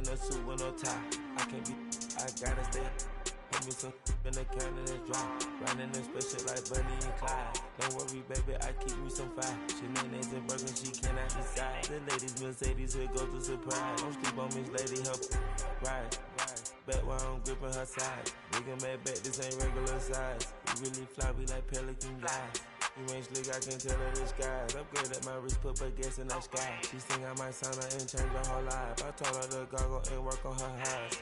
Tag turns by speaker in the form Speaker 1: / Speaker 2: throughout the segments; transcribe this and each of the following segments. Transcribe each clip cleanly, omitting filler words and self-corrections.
Speaker 1: in a suit with no tie. I can't be, I gotta stay. Put me some in the can and it's dry. Riding in special like Bunny and Clyde. Don't worry, baby, I keep me some fire. Shenanigans and Birkin, she cannot decide. The ladies Mercedes will go to surprise. Don't sleep on Miss Lady, help ride. Back while I'm gripping her side. Big and mad back, this ain't regular size. We really fly, we like pelican guys. You ain't slick, I can tell her the skies. Upgrade at my wrist, put gas in the sky. She think I might sign her and change her whole life. I told her to goggle and work on her highs.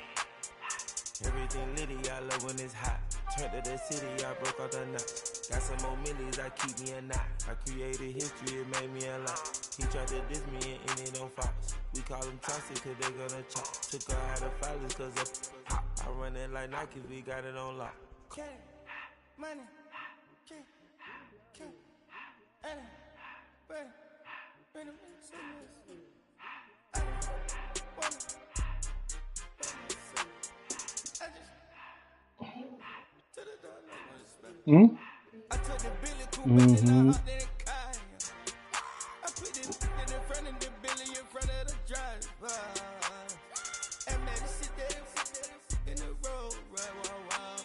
Speaker 1: Everything litty, I love when it's hot. Turned to the city, I broke out the knot. Got some more millies, I keep me a knot. I created history, it made me a lot. He tried to diss me and it don't fox. We call them Chauncey cause they gonna chop. Took her out of filers cause of hot. I run it like Nike, we got it on lock. Money, money, I took the Billy Coupe in the hot in the car. I put it in front of the Billy in front of the driver. And man, sit there in the road, right, wow.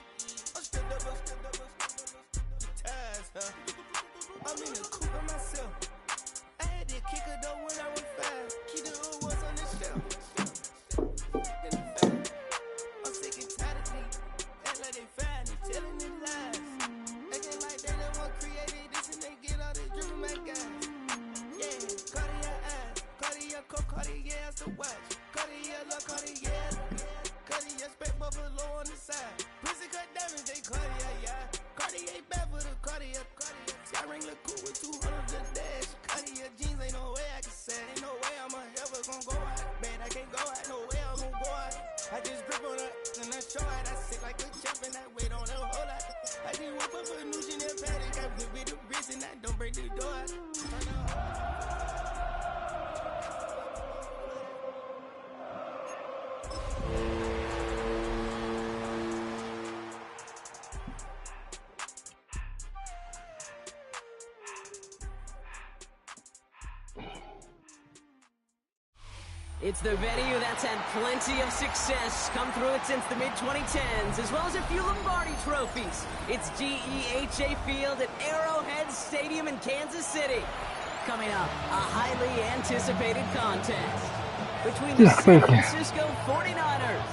Speaker 1: I'm stepped up, the tires, huh? I'm in the coupe by myself. I had that kicker though when I was 5. Keep the old ones on the shelf. In the back, I'm sick and tired of me. Act like they fine and telling them lies. Acting like they the one created this and they get all this driven my guys. Yeah, Cartier eyes, Cartier coat, Cartier has to watch. Cartier look, Cartier, Cartier spec buffalo on the side. Pussy cut diamonds, they Cartier, yeah. Cartier bad for the Cartier. Sky ring look cool with 200 the dash. Cartier jeans, ain't no way I can say. Ain't no way I'm ever gonna go out. Man, I can't go out, no way I'm gonna go out. I just grip on her and I show out. I sit like a chef and I wait on a whole lot. I just whip up a new Chanel paddock. I whip with the wrist and I don't break the door.
Speaker 2: It's the venue that's had plenty of success come through it since the mid-2010s, as well as a few Lombardi trophies. It's GEHA Field at Arrowhead Stadium in Kansas City. Coming up, a highly anticipated contest between the San Francisco 49ers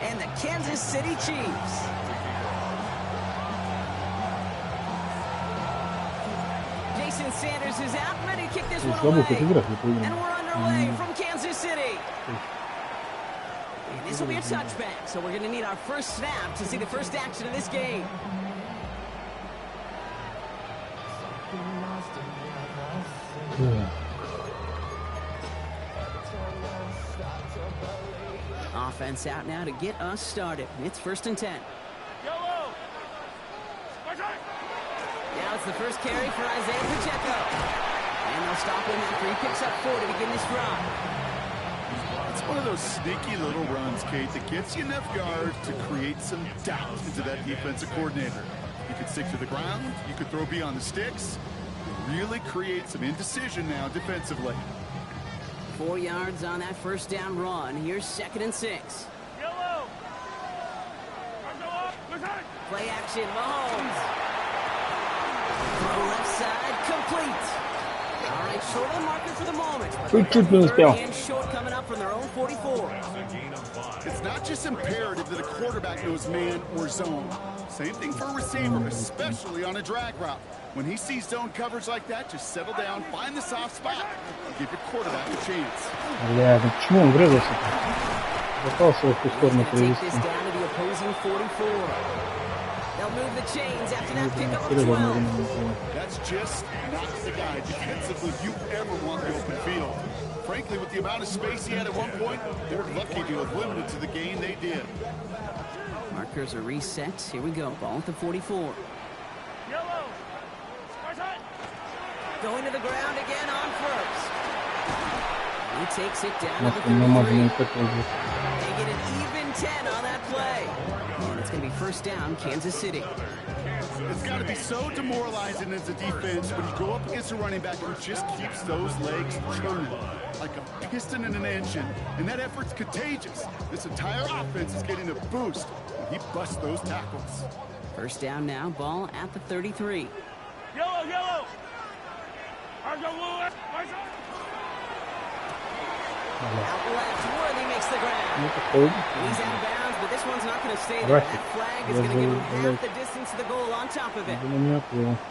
Speaker 2: and the Kansas City Chiefs. Jason Sanders is out, ready to kick this one away. And we're underway from Kansas City. And this will be a touchback, so we're going to need our first snap to see the first action of this game. Offense out now to get us started. It's 1st and 10. Now it's the first carry for Isaiah Pacheco. And they'll stop him after he picks up 4 to begin this drive.
Speaker 3: It's one of those sneaky little runs, Kate, that gets you enough yards to create some doubt into that defensive coordinator. You could stick to the ground. You could throw beyond the sticks. Really create some indecision now defensively.
Speaker 2: 4 yards on that first down run. Here's 2nd and 6.
Speaker 4: Yellow.
Speaker 2: Play action, Mahomes. Throw left side, complete. All right, short of the marker for the moment. And short coming up from their own 44.
Speaker 3: It's not just imperative that a quarterback knows man or zone. Same thing for a receiver, especially on a drag route. When he sees zone coverage like that, just settle down, find the soft spot, and give your quarterback a chance.
Speaker 5: Почему он врезался? Попался в ту сторону привести.
Speaker 2: They'll move the chains after that pickup of 12.
Speaker 3: That's just not the guy defensively you ever want the open field. Frankly, with the amount of space he had at one point, they're lucky to have limited to the gain they did.
Speaker 2: Markers are reset. Here we go. Ball at the 44.
Speaker 4: Yellow.
Speaker 2: Going to the ground again on first. He takes it down to the 33. They get an even 10 on that play. And it's going to be first down, Kansas City.
Speaker 3: It's got to be so demoralizing as a defense when you go up against a running back who just keeps those legs churning like a piston in an engine. And that effort's contagious. This entire offense is getting a boost when he busts those tackles.
Speaker 2: First down now, ball at the 33.
Speaker 4: Yellow, yellow.
Speaker 2: Out left, Worthy makes the ground. He's out of bounds, but this one's not going to stay there. That flag is going to give him half the distance to the goal on top of it.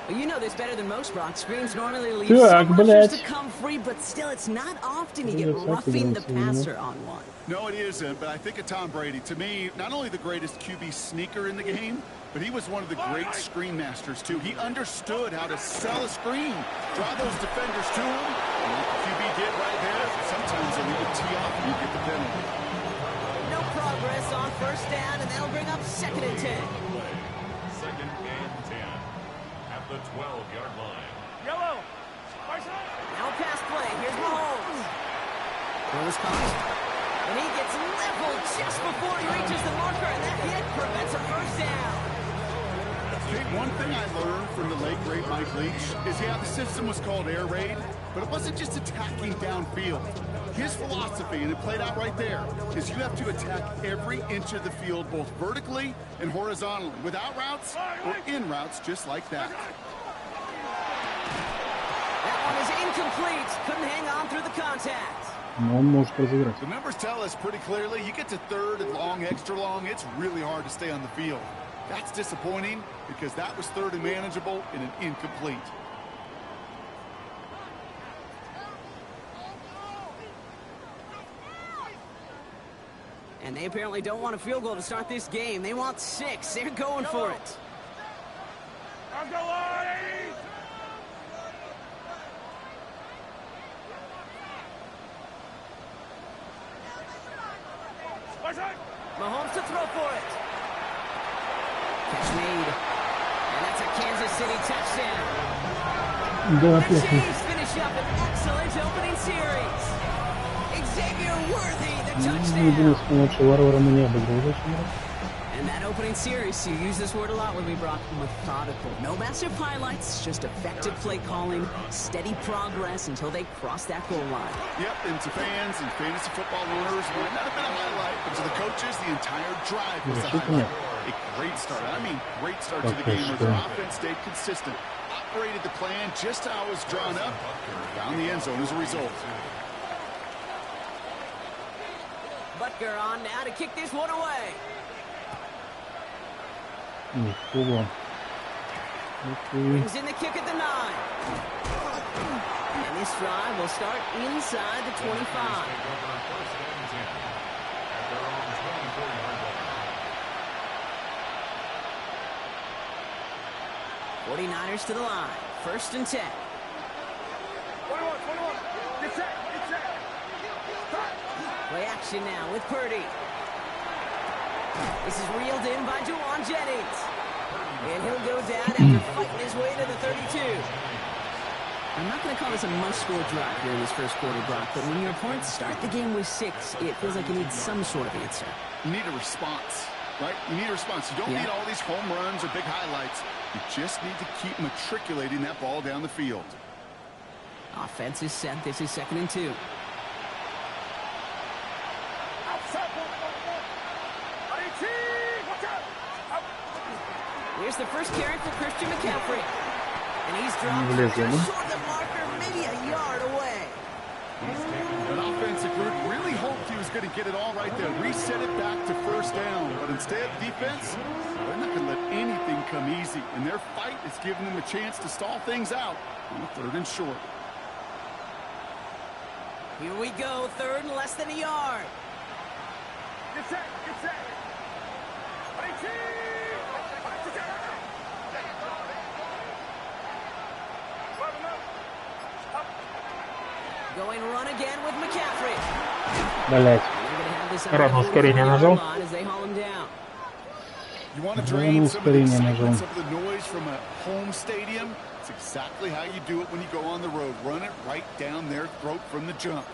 Speaker 2: Well, you know this better than most, Brock. Screens normally leave some rushers to come free, but still, it's not often you get roughing the passer on one.
Speaker 3: No, it isn't, but I think of Tom Brady. To me, not only the greatest QB sneaker in the game, but he was one of the great screen masters, too. He understood how to sell a screen, draw those defenders to him, and what the QB did right there, sometimes they'll even tee off and you get the penalty.
Speaker 2: No progress on first down, and that'll bring up 2nd and 10.
Speaker 6: 2nd and 10 at the 12-yard line.
Speaker 4: Yellow.
Speaker 2: Now a pass play. Here's Mahomes. Throw is caught. And he gets leveled just before he reaches the marker, and that hit prevents a first down.
Speaker 3: One thing I learned from the late, great Mike Leach is, yeah, the system was called air raid, but it wasn't just attacking downfield. His philosophy, and it played out right there, is you have to attack every inch of the field, both vertically and horizontally, without routes or in routes, just like that.
Speaker 2: That one is incomplete. Couldn't hang on through the contact.
Speaker 3: The numbers tell us pretty clearly, you get to 3rd and long, extra long, it's really hard to stay on the field. That's disappointing because that was 3rd and manageable and an incomplete.
Speaker 2: And they apparently don't want a field goal to start this game. They want 6. They're going for it. Mahomes to throw for it. Catch made. And that's a Kansas City touchdown. The Chiefs finish up an excellent opening series. Xavier Worthy, the touchdown. And that opening series, you use this word a lot when we brought methodical. No massive highlights, just effective play calling, steady progress until they cross that goal line.
Speaker 3: Yep, and to fans and fantasy football owners, it might not have been a highlight, but to the coaches, the entire drive was a highlight. A great start. I mean, great start to the game where their offense stayed consistent, operated the plan just how it was drawn up, and found the end zone as a result.
Speaker 2: Butker on now to kick this one away. Brings in the kick at the 9. And this drive will start inside the 25. 49ers to the line. 1st and 10.
Speaker 4: 21. Get set.
Speaker 2: Play action now with Purdy. This is reeled in by Juwan Jennings. And he'll go down after fighting his way to the 32. I'm not going to call this a must-score drive here in this first quarter, Brock, but when your opponents start the game with 6, it feels like you need some sort of answer.
Speaker 3: You need a response, right? You need a response. You don't need all these home runs or big highlights. You just need to keep matriculating that ball down the field.
Speaker 2: Offense is set. This is 2nd and 2. Here's the first carry for Christian McCaffrey. And he's dropped just short the marker, maybe a yard away.
Speaker 3: An offensive group really hoped he was going to get it all right there. Reset it back to 1st down. But instead, defense, they're not going to let anything come easy. And their fight is giving them a chance to stall things out on 3rd and short.
Speaker 2: Here we go, 3rd and less than a yard.
Speaker 4: Get set.
Speaker 2: Going run again with McCaffrey.
Speaker 5: Рано ускорение нажал.
Speaker 3: You want to drain some of the excitement, some of the noise from a home stadium? It's exactly how you do it when you go on the road. Run it right down their throat from the jump.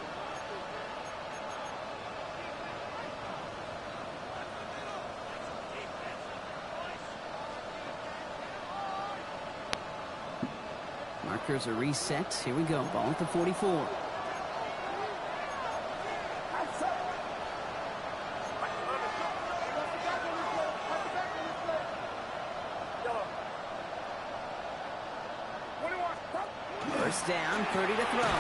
Speaker 2: Markers are reset. Here we go. Ball at the 44. First down, 30 to throw.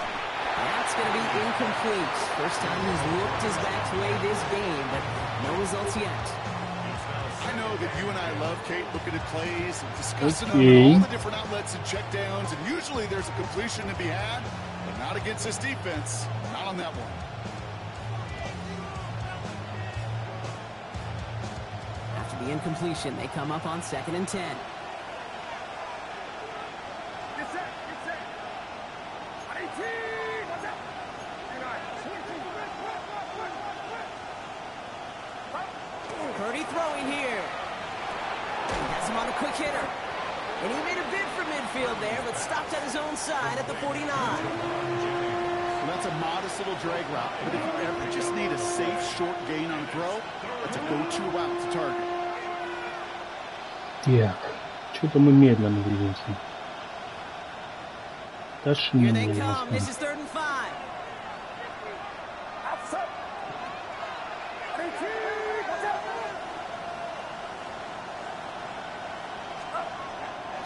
Speaker 2: That's going to be incomplete. First time he's looked his back way this game, but no results yet.
Speaker 3: I know that you and I love, Kate, looking at plays, discussing them and all the different outlets and checkdowns, and usually there's a completion to be had, but not against this defense. Not on that one.
Speaker 2: After the incompletion, they come up on 2nd and 10. Purdy throwing here. He has him on a quick hitter. And he made a bid for midfield there, but stopped at his own side at the 49.
Speaker 3: Well, that's a modest little drag route, but if you ever just need a safe, short gain on a throw, that's a go-to route to target.
Speaker 5: Так, что-то мы медленно двигаемся.
Speaker 2: Here they come. This is 3rd and 5.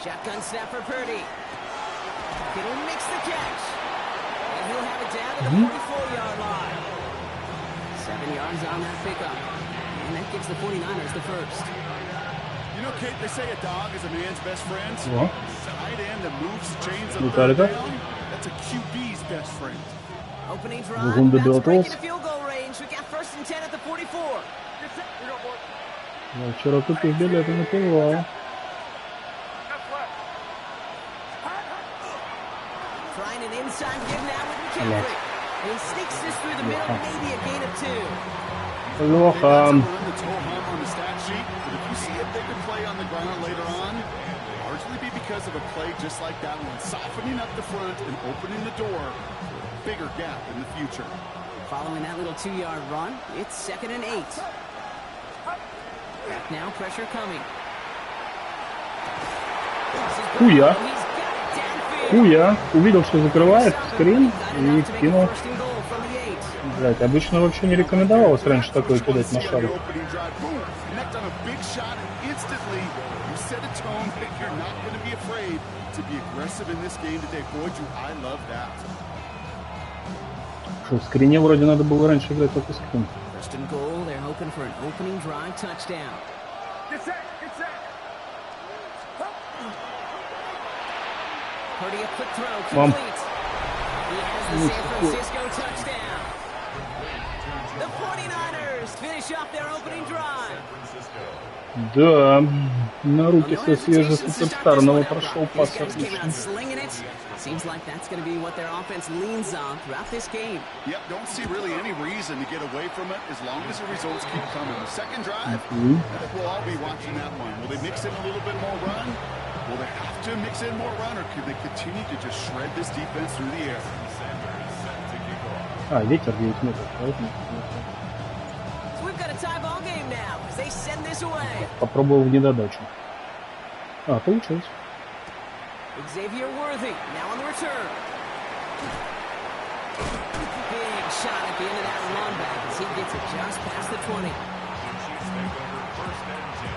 Speaker 2: Shotgun snap for Purdy. He'll mix the catch. And he'll have it down to the 44-yard line. 7 yards on that pickup. And that gives the 49ers the first.
Speaker 3: You know, Kate, they say a dog is a man's best friend.
Speaker 5: О,
Speaker 3: Tight end that moves the chains on
Speaker 5: Виталика.
Speaker 3: third down, that's a QB's best friend.
Speaker 2: Opening drive.
Speaker 5: Вугунда
Speaker 2: That's breaking
Speaker 5: Белтос.
Speaker 2: the field goal range. We got 1st and 10 at the 44.
Speaker 5: я вчера купил билеты на пиво.
Speaker 2: Trying an inside give now with McCaffrey. And he sneaks this through the middle, maybe a gain of 2.
Speaker 5: Плохо.
Speaker 3: Run the toe hump on the stat sheet, but if you see a bigger play on the ground later on, it'll largely be because of a play just like that one, softening up the front and opening the door for a bigger gap in the future.
Speaker 2: Following that little 2-yard run, it's 2nd and 8. Back now, pressure coming.
Speaker 5: Хуя.
Speaker 2: He's got it downfield.
Speaker 5: Хуя. Увидел, что закрывает скрин и кинул.
Speaker 2: First and goal from the 8.
Speaker 5: Блять, обычно вообще не рекомендовалось раньше такое кидать на шарик.
Speaker 3: Opening drive, boom, connect on a big shot, and instantly you set a tone that you're not going to be afraid to be aggressive in this game today. Boy, do I love that.
Speaker 5: Что, в скрине вроде надо было раньше играть только скрин.
Speaker 2: First and goal, they're hoping for an opening drive touchdown.
Speaker 4: Get set, get set.
Speaker 2: Purdy a quick throw,
Speaker 5: Mom.
Speaker 2: complete. He has the San Francisco touchdown. The 49ers finish off their opening drive.
Speaker 5: Да, на руки со свежего суперстарного прошел пас отлично.
Speaker 2: Seems like that's going to be what their offense leans on throughout this game.
Speaker 3: Yep, don't see really any reason to get away from it as long as the results keep coming. The second drive, I think we'll all be watching that one. Will they mix in a little bit more run? Will they have to mix in more run, or could they continue to just shred this defense through the air?
Speaker 5: А, ветер 9 метров, поэтому...
Speaker 2: So we've got a tie ball game now as they send this away.
Speaker 5: Попробовал в недодачу. А, получилось.
Speaker 2: Xavier Worthy now on the return. Big shot at the end of that run back as he gets it just past the 20.
Speaker 6: Chiefs take over 1st and 10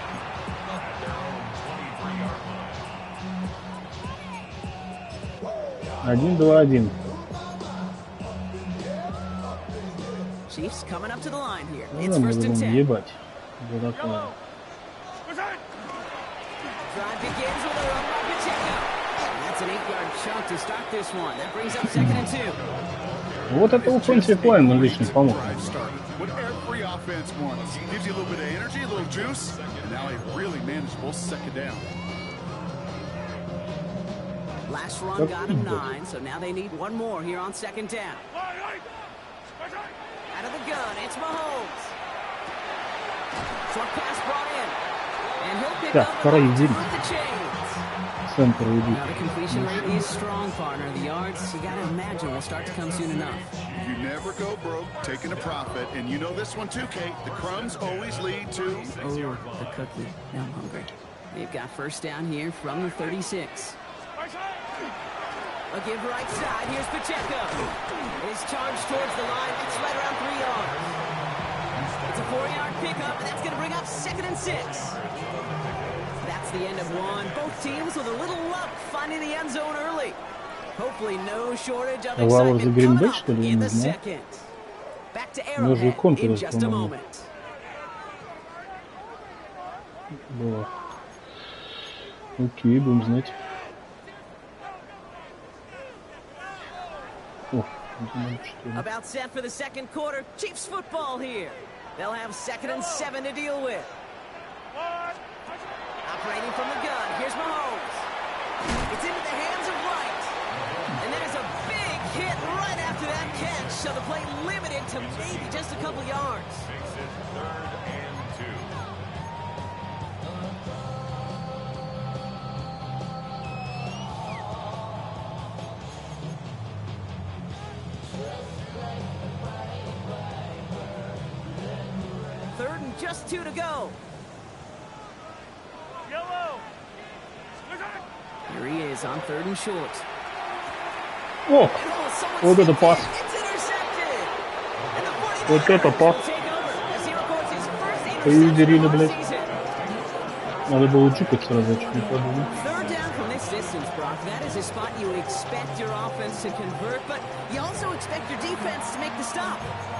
Speaker 6: at their own 23-yard line.
Speaker 5: 1-2-1.
Speaker 2: Chiefs coming up to the line here.
Speaker 5: Ну,
Speaker 2: It's
Speaker 5: мы
Speaker 2: 1st and
Speaker 5: будем
Speaker 2: 10.
Speaker 5: ебать. Вот такое.
Speaker 2: Drive begins with a run by Pacheco. And that's an 8-yard chunk to start this one. That brings up 2nd and 2.
Speaker 5: Вот это offensive line нам лично помог.
Speaker 3: Drive start. What every offense wants. Gives you a little bit of energy, a little juice, and now a really manageable second down.
Speaker 2: Last run got him 9, so now they need one more here on 2nd down. Out of the gun, it's Mahomes. Short pass brought in. And he'll pick
Speaker 5: Так,
Speaker 2: up
Speaker 5: второй
Speaker 2: about 2
Speaker 5: день.
Speaker 2: with the chains.
Speaker 5: Центр иди.
Speaker 2: Now the completion rate is strong, partner. The yards, you gotta imagine, will start to come soon enough.
Speaker 3: You never go broke taking a profit, and you know this one too, Kate. The crumbs always lead to...
Speaker 2: Oh, the cookie. Now I'm hungry. They've got 1st down here from the 36. A give right side. Here's Pacheco. His charge towards the line. It's right around 3 yards. It's a 4-yard pickup, and that's going to bring up 2nd and 6. That's the end of one. Both teams with a little luck finding the end zone early. Hopefully no shortage of excitement coming up in the second. Back to Arrowhead in just a moment.
Speaker 5: Окей, будем знать.
Speaker 2: About set for the second quarter. Chiefs football here. They'll have 2nd and 7 to deal with. Operating from the gun. Here's Mahomes. It's into the hands of Wright. And there's a big hit right after that catch. So the play limited to maybe just a couple yards.
Speaker 6: Makes it 3rd and 2.
Speaker 2: Third and just 2 to go. Here he is on 3rd and short.
Speaker 5: О, вот это пас. Вот это пас. Повидерили, блядь. Надо было чикать сразу, я чуть не подумал.
Speaker 2: Distance, Brock. That is a spot you expect your offense to convert, but you also expect your defense to make the stop.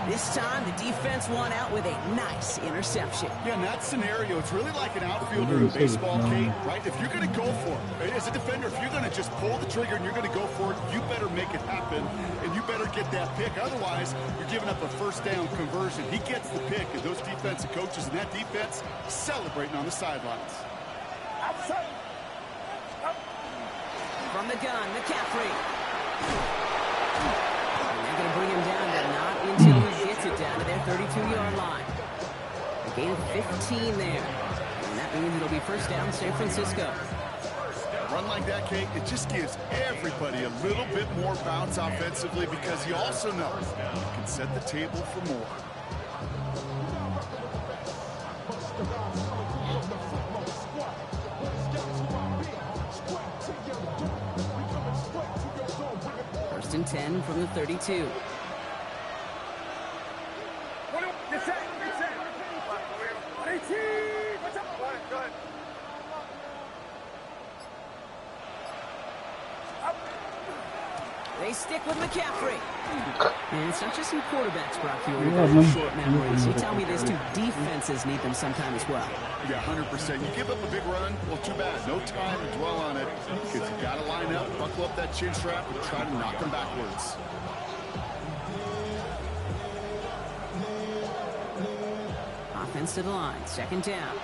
Speaker 2: This time, the defense won out with a nice interception.
Speaker 3: Yeah, in that scenario, it's really like an outfielder in baseball, Kate, right? If you're going to go for it, as a defender, if you're going to just pull the trigger and you're going to go for it, you better make it happen, and you better get that pick. Otherwise, you're giving up a first down conversion. He gets the pick, and those defensive coaches and that defense celebrating on the sidelines.
Speaker 4: Outside.
Speaker 2: From the gun, McCaffrey. And they're going to bring him down, but not until he gets it down to their 32-yard line. A gain of 15 there. And that means it'll be first down San Francisco.
Speaker 3: A run like that, Kate, it just gives everybody a little bit more bounce offensively because you also know you can set the table for more.
Speaker 2: First and 10 from the 32. They stick with McCaffrey. And it's not just some quarterbacks, Brock, you worry short memories. You tell me these two defenses need them sometime as well.
Speaker 3: Yeah, 100%. You give up a big run, well, too bad. No time to dwell on it because you got to line up, buckle up that chin strap, and try to knock them backwards.
Speaker 2: Offense to the line, 2nd down.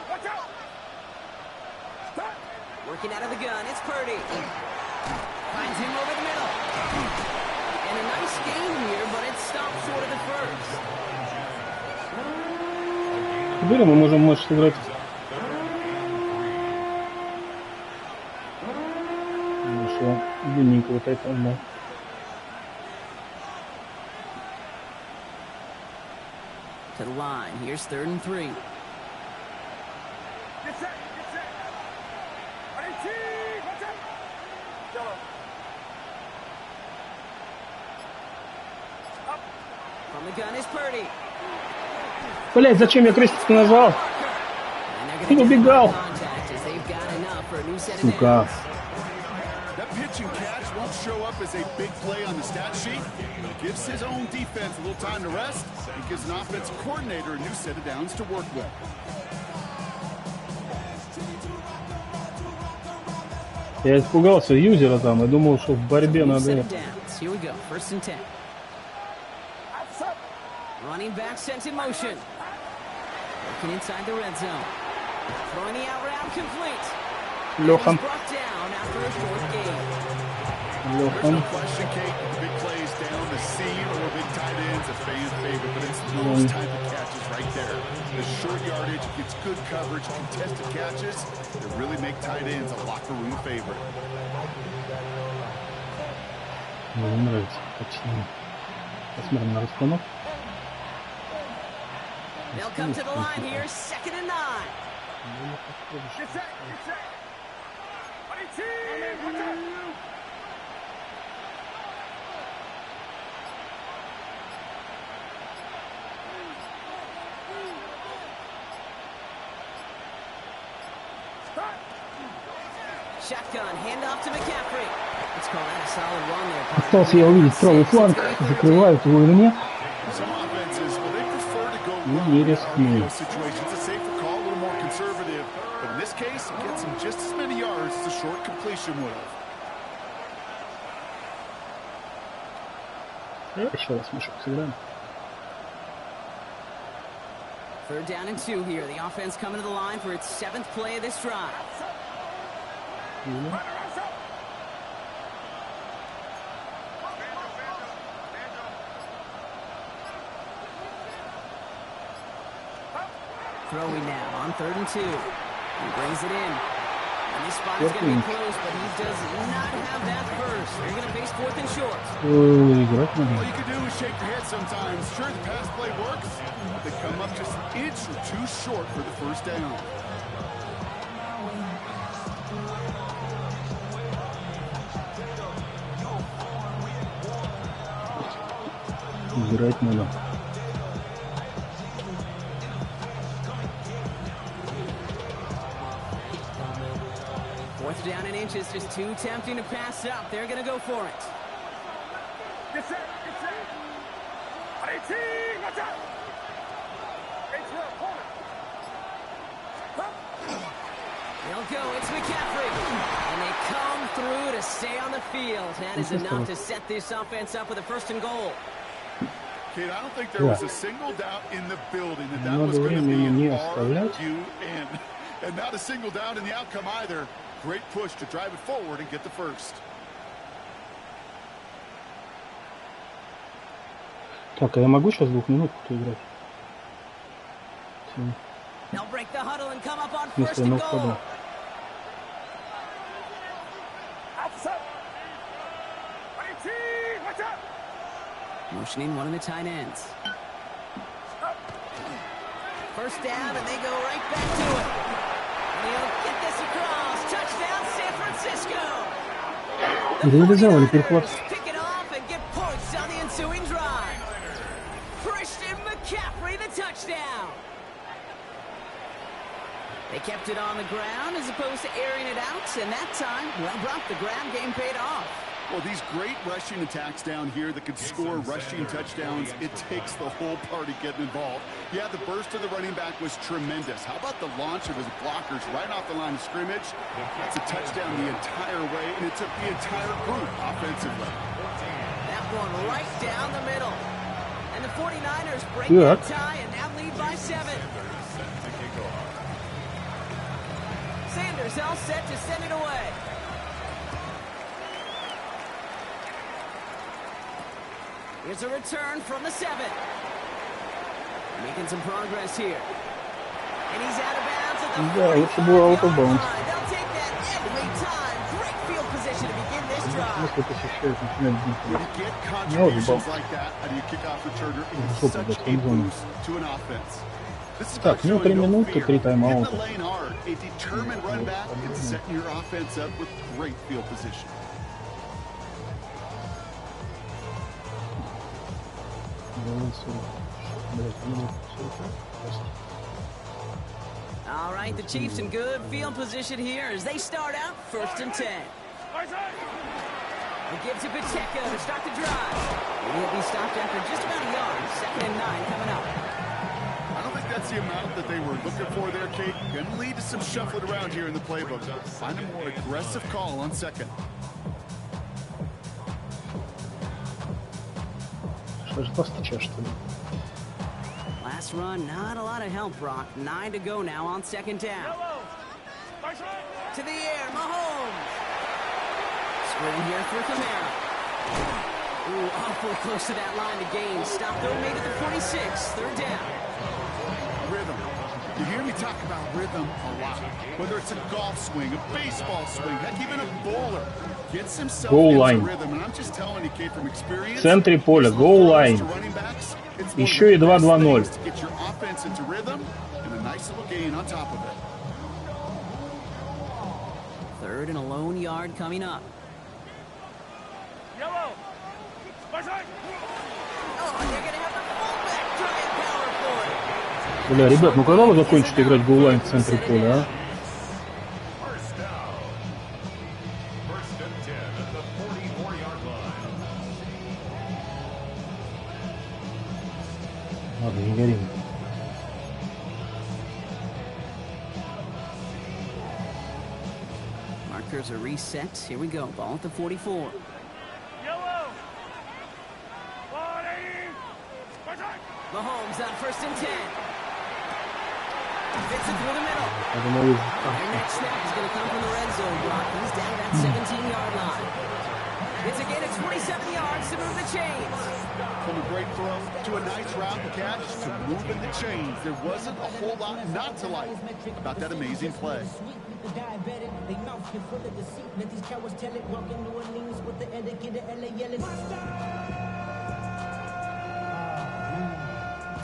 Speaker 4: Watch out!
Speaker 2: Working out of the gun, it's Purdy. Finds him over the middle. And a nice game here, but it stopped short of the first.
Speaker 5: Теперь мы можем матч сыграть. Хорошо, длинненько вот это, да.
Speaker 2: To the line, here's 3rd and 3.
Speaker 4: Get set! Get set! Watch out!
Speaker 2: From the gun is Purdy.
Speaker 5: Блять, зачем я крестик нажал? Он убегал. Сука.
Speaker 3: That pitch and catch won't show up as a big play on the stat sheet, but it gives his own defense a little time to rest and gives an offensive coordinator a new set of downs to work with.
Speaker 5: Я испугался юзера там и думал, что в борьбе надо.
Speaker 2: Here we go, 1st and 10. Running back sent in motion. Working inside the red zone. Throwing the out route complete.
Speaker 5: Лехан.
Speaker 2: Brought down after a short game.
Speaker 3: There's no question, Kate, big plays down the seam or big tight ends, a fan favorite, but it's those type of catches right there. The short yardage gets good coverage, contested catches that really make tight ends a locker room favorite.
Speaker 5: Мне нравится. Почти. Посмотрим на расстановку.
Speaker 2: They'll come to the line here, 2nd and 9.
Speaker 4: Get set. Get set. On your team. Watch out.
Speaker 2: Shotgun, handoff to McCaffrey. Let's call that a solid run there, partner.
Speaker 5: Остался я увидеть правый фланг, закрывают его или нет.
Speaker 3: Some offenses, well, they prefer to go
Speaker 5: Не
Speaker 3: run in
Speaker 5: рискну.
Speaker 3: RPO situations. It's a safer call, a little more conservative. But in this case, it gets him just as many yards as a short completion would have.
Speaker 5: Еще раз мешок сыграем.
Speaker 2: 3rd down and 2 here. The offense coming to the line for its 7th play of this drive. Throwing now on 3rd and 2. He brings it in. And this spot is going to be close, but he does not have that first. They're going to face 4th and short.
Speaker 5: Играть
Speaker 3: All
Speaker 5: надо.
Speaker 3: you can do is shake your head sometimes. Sure, the pass play works, but they come up just an inch or two short for the first down.
Speaker 5: Играть надо.
Speaker 2: Fourth down and inches, just too tempting to pass up. They're going to go for it.
Speaker 4: Get set. Get set. On your team. Watch out. It's your opponent.
Speaker 2: They'll go. It's McCaffrey. And they come through to stay on the field. That is enough to set this offense up with a 1st and goal.
Speaker 3: Kid, I don't think there was a single doubt in the building that
Speaker 5: Надо
Speaker 3: was going to be
Speaker 5: времени не
Speaker 3: an
Speaker 5: оставлять.
Speaker 3: RUN. And not a single doubt in the outcome either. Great push to drive it forward and get the first.
Speaker 5: Так, а я могу сейчас 2 минутку играть?
Speaker 2: They'll break the huddle and come up on 1st
Speaker 5: Если
Speaker 2: and
Speaker 5: на
Speaker 2: goal.
Speaker 5: входу.
Speaker 4: Outside. On your team. Watch out.
Speaker 2: Motioning one of the tight ends. First down, and they go right back to it. And he'll get this across. Touchdown, San Francisco.
Speaker 5: Реализовали перехват.
Speaker 2: Pick it off and get points on the ensuing drive. Christian McCaffrey, the touchdown. They kept it on the ground as opposed to airing it out, and that time, well, Brock, the ground game paid off.
Speaker 3: Well, these great rushing attacks down here that could score rushing touchdowns, it takes the whole party getting involved. Yeah, the burst of the running back was tremendous. How about the launch of his blockers right off the line of scrimmage? That's a touchdown the entire way, and it took the entire group offensively.
Speaker 2: That one right down the middle. And the 49ers break
Speaker 5: Yeah.
Speaker 2: that tie and now lead by 7. Sanders all set to send it away. Here's a return from the 7. Making some progress here. And he's out of bounds at the
Speaker 5: Да, лучше было out of
Speaker 2: 45-yard
Speaker 5: bounds.
Speaker 2: line. They'll take that every time. Great field position to begin this drive.
Speaker 5: Если посещают, начинают бить.
Speaker 3: When you get contributions like that out of your kickoff returner, it's such a boost to an offense. This is
Speaker 5: Так,
Speaker 3: about
Speaker 5: ну 3
Speaker 3: showing no
Speaker 5: минуты,
Speaker 3: fear.
Speaker 5: 3
Speaker 3: Hitting
Speaker 5: тайм-аута.
Speaker 3: the lane hard, a determined run back, and setting your offense up with great field position.
Speaker 2: All right, the Chiefs in good field position here as they start out 1st and 10. He gives it Pacheco to start the drive. And he'll be stopped after just about a yard. 2nd and 9 coming up.
Speaker 3: I don't think that's the amount that they were looking for there, Kate. Going to lead to some shuffling around here in the playbook. Find a more aggressive call on 2nd.
Speaker 5: Что же постучишь, что ли?
Speaker 2: Last run, not a lot of help, Brock. 9 to go now on 2nd down. To the air, Mahomes. Sprinting here for Kamara. Ooh, awful close to that line to gain. Stop though, made it to 46. 3rd down.
Speaker 3: Rhythm. You hear me talk about rhythm a lot. Whether it's a golf swing, a baseball swing, heck, even a bowler. Gets himself
Speaker 5: Goal
Speaker 3: into
Speaker 5: line.
Speaker 3: rhythm. And I'm just telling you, Kate, from experience.
Speaker 5: В центре поля, goal line. Еще и 2-2-0.
Speaker 3: To get your offense into rhythm and a nice little gain on top of it.
Speaker 2: Third and a lone yard coming up.
Speaker 4: Yellow.
Speaker 2: Oh, they're gonna have the fullback try and power for it.
Speaker 5: Бля, ребят, ну когда вы закончите играть голлайн в центре поля, а?
Speaker 6: First down. First and 10 at the 44-yard line.
Speaker 5: Ладно, не горим.
Speaker 2: Markers are reset. Here we go. Ball at the 44.
Speaker 4: Yellow. 180.
Speaker 2: Mahomes on first and 10. Fits it through the middle.
Speaker 5: Я думаю,
Speaker 2: Their next snap is going to come from the red zone block. He's down at that 17-yard line. It's a gain of 27 yards to move the chains.
Speaker 3: From a great throw to a nice route catch to moving the chains. There wasn't a whole lot not to like about that amazing play.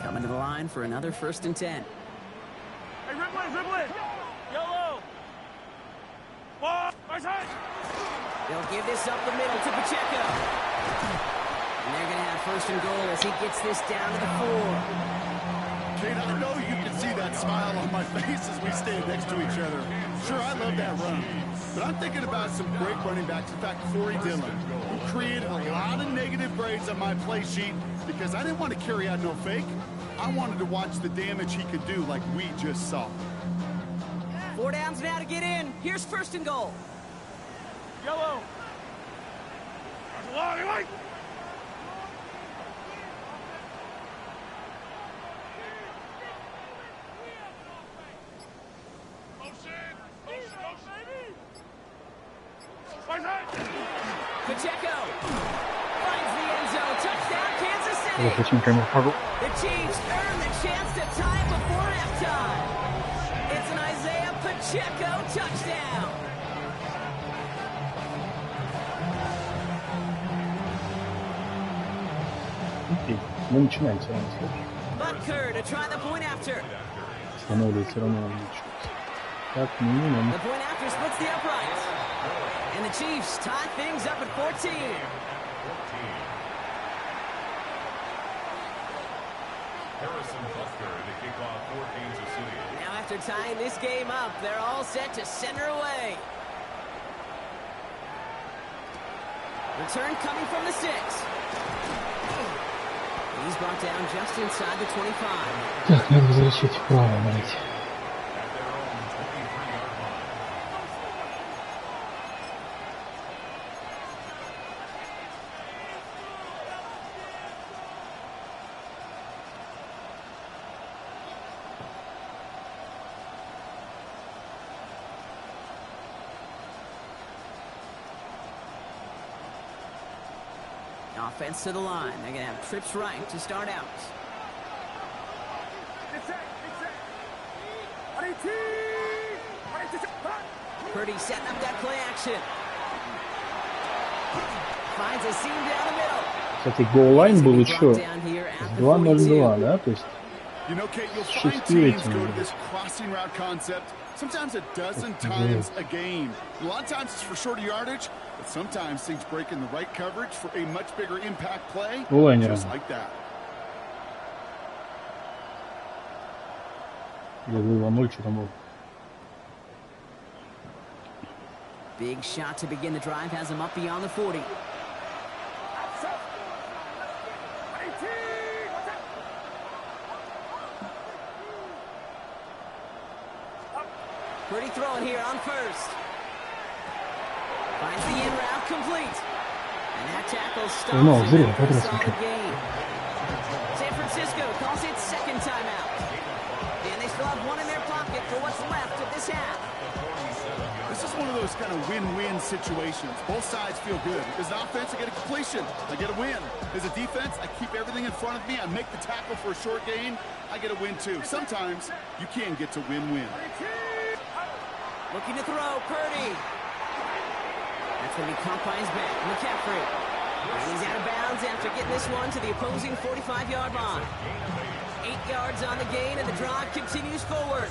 Speaker 2: Coming to the line for another first and 10.
Speaker 4: Hey, Ripley. Yellow. Ball.
Speaker 2: They'll give this up the middle to Pacheco. And they're going to have first and goal as he gets this down to the 4.
Speaker 3: Kate, I know you can see that smile on my face as we stand next to each other. Sure, I love that run. But I'm thinking about some great running backs. In fact, Corey Dillon, who created a lot of negative grades on my play sheet because I didn't want to carry out no fake. I wanted to watch the damage he could do like we just saw.
Speaker 2: 4 downs now to get in. Here's first and goal.
Speaker 4: Yellow. Long.
Speaker 2: Pacheco finds the end zone. Touchdown, Kansas City.
Speaker 5: я очень камеру хожу.
Speaker 2: The Chiefs earn the chance to tie it before halftime. It's an Isaiah Pacheco touchdown.
Speaker 5: Окей, мы начинаем все равно, слышишь?
Speaker 2: Butker to try the point after.
Speaker 5: Становится все равно увеличивается. Как минимум.
Speaker 2: The point after splits the upright. And the Chiefs tie things up at 14.
Speaker 6: Harrison Butker to kick off for Kansas City.
Speaker 2: Now after tying this game up, they're all set to center away. Return coming from the 6. He's brought down just inside the 25.
Speaker 5: Так, надо возвращать вправо, давайте.
Speaker 6: At their own 23-yard line.
Speaker 2: Offense to the line. They're going to have trips right to start out. Purdy setting up that play action. Finds a seam down the middle.
Speaker 5: Кстати, голлайн был еще 2-0-2, да? То есть
Speaker 3: You know, Kate, you'll
Speaker 5: с
Speaker 3: find
Speaker 5: 6
Speaker 3: teams
Speaker 5: этими.
Speaker 3: go to this crossing route concept sometimes a dozen times a game. A lot of times it's for shorter yardage, but sometimes things break in the right coverage for a much bigger impact play,
Speaker 5: Голлайнером.
Speaker 3: just like that.
Speaker 5: Я был 2-0, что там было.
Speaker 2: Big shot to begin the drive has him up beyond the 40. Purdy throwing here on first. Finds the in route complete. And that tackle stops
Speaker 5: No,
Speaker 2: him
Speaker 5: зря,
Speaker 2: for a
Speaker 5: как раз
Speaker 2: solid
Speaker 5: таки.
Speaker 2: gain. San Francisco calls it second timeout. And they still have one in their pocket for what's left of this half.
Speaker 3: This is one of those kind of win-win situations. Both sides feel good. As an offense, I get a completion. I get a win. As a defense, I keep everything in front of me. I make the tackle for a short gain. I get a win, too. Sometimes you can get to win-win.
Speaker 2: Looking to throw, Purdy. That's going to be caught by his back. McCaffrey. And he's out of bounds after getting this one to the opposing 45-yard line. 8 yards on the gain, and the drive continues forward.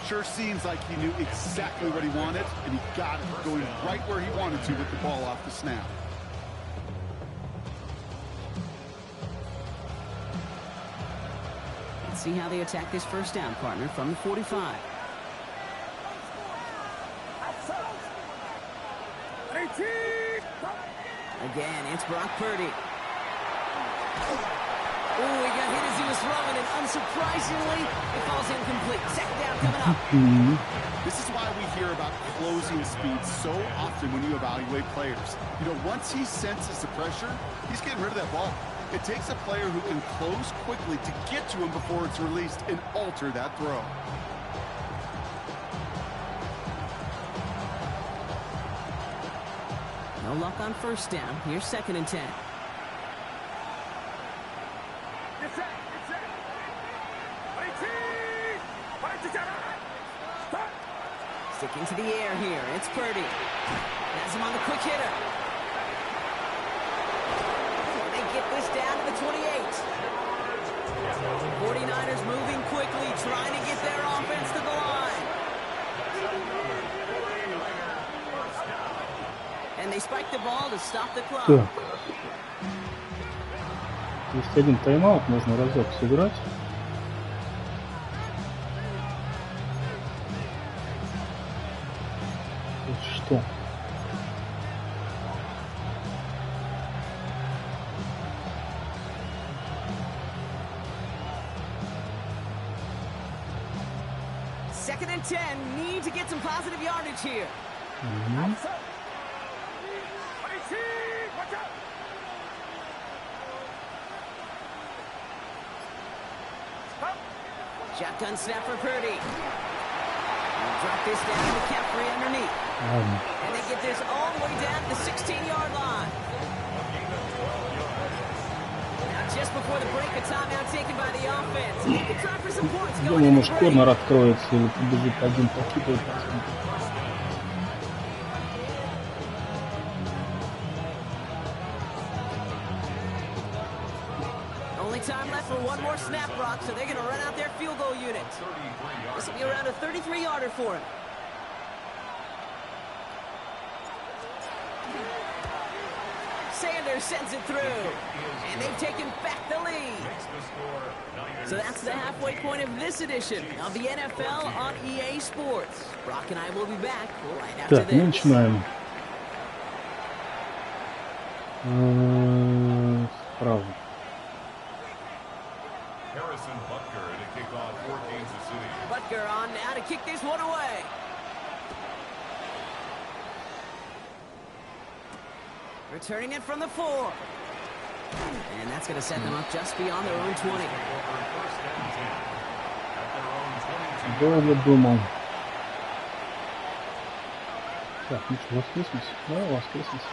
Speaker 3: Sure seems like he knew exactly what he wanted, and he got it going right where he wanted to with the ball off the snap.
Speaker 2: Let's see how they attack this first down, partner, from the 45. Again, it's Brock Purdy. Oh, he got hit as he was throwing, and unsurprisingly, it falls incomplete. Second down coming up.
Speaker 3: This is why we hear about closing speed so often when you evaluate players. You know, once he senses the pressure, he's getting rid of that ball. It takes a player who can close quickly to get to him before it's released and alter that throw.
Speaker 2: No luck on first down. Here's 2nd and 10. Sticking to the air here. It's Purdy. Has him on the quick hitter. They get this down to the 28. 49ers moving quickly, trying to get their offense to the line. And they spike the ball to stop the clock.
Speaker 5: Так. Есть один тайм-аут, можно разок сыграть. Что?
Speaker 2: Second and 10. Need to get some positive yardage here. Shotgun snap for Purdy. Drop this down to McCaffrey underneath. And they get this all the way down to the 16-yard line. Now just before the break, a timeout taken by the offense. You can try for some points going
Speaker 5: Думаю,
Speaker 2: into
Speaker 5: может,
Speaker 2: the break.
Speaker 5: корнер откроется или побежит один покидывает.
Speaker 2: Only time left for one more snap, Brock, so they're going to run out their field goal unit. This will be around a 33-yarder for him. Sanders sends it through, and they've taken back the lead. So that's the halfway point of this edition of the NFL on EA Sports. Brock and I will be back right after
Speaker 5: Так, мы
Speaker 2: this.
Speaker 5: начинаем. Справа.
Speaker 6: Harrison Butker to kick off for Kansas City.
Speaker 2: Butker on now to kick this one away. Returning it from the 4. And that's going to set them up just beyond their own 20.
Speaker 6: First and 10 at their own 22.
Speaker 5: Долго думал. Так, ну что, воскресность? Да, воскресность.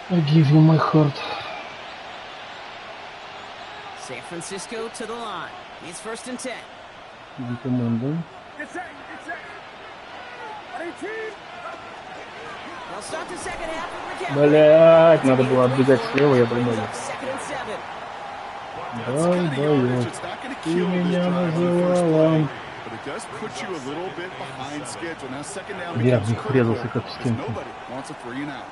Speaker 5: I give you my heart.
Speaker 2: San Francisco to the line. It's 1st and 10.
Speaker 5: Антимон,
Speaker 2: They'll start the second half with McCaffrey.
Speaker 5: Блять, надо было отбегать слева, я думаю.
Speaker 2: 2nd and 7.
Speaker 5: Дай,
Speaker 3: It's not going to
Speaker 5: ты
Speaker 3: kill this
Speaker 5: меня
Speaker 3: drive,
Speaker 5: называла.
Speaker 3: but it does put you a little bit behind schedule. Now second down
Speaker 5: Я
Speaker 3: becomes
Speaker 5: в них
Speaker 3: critical
Speaker 5: врезался как в
Speaker 3: because
Speaker 5: стенку.
Speaker 3: nobody wants a 3 and out.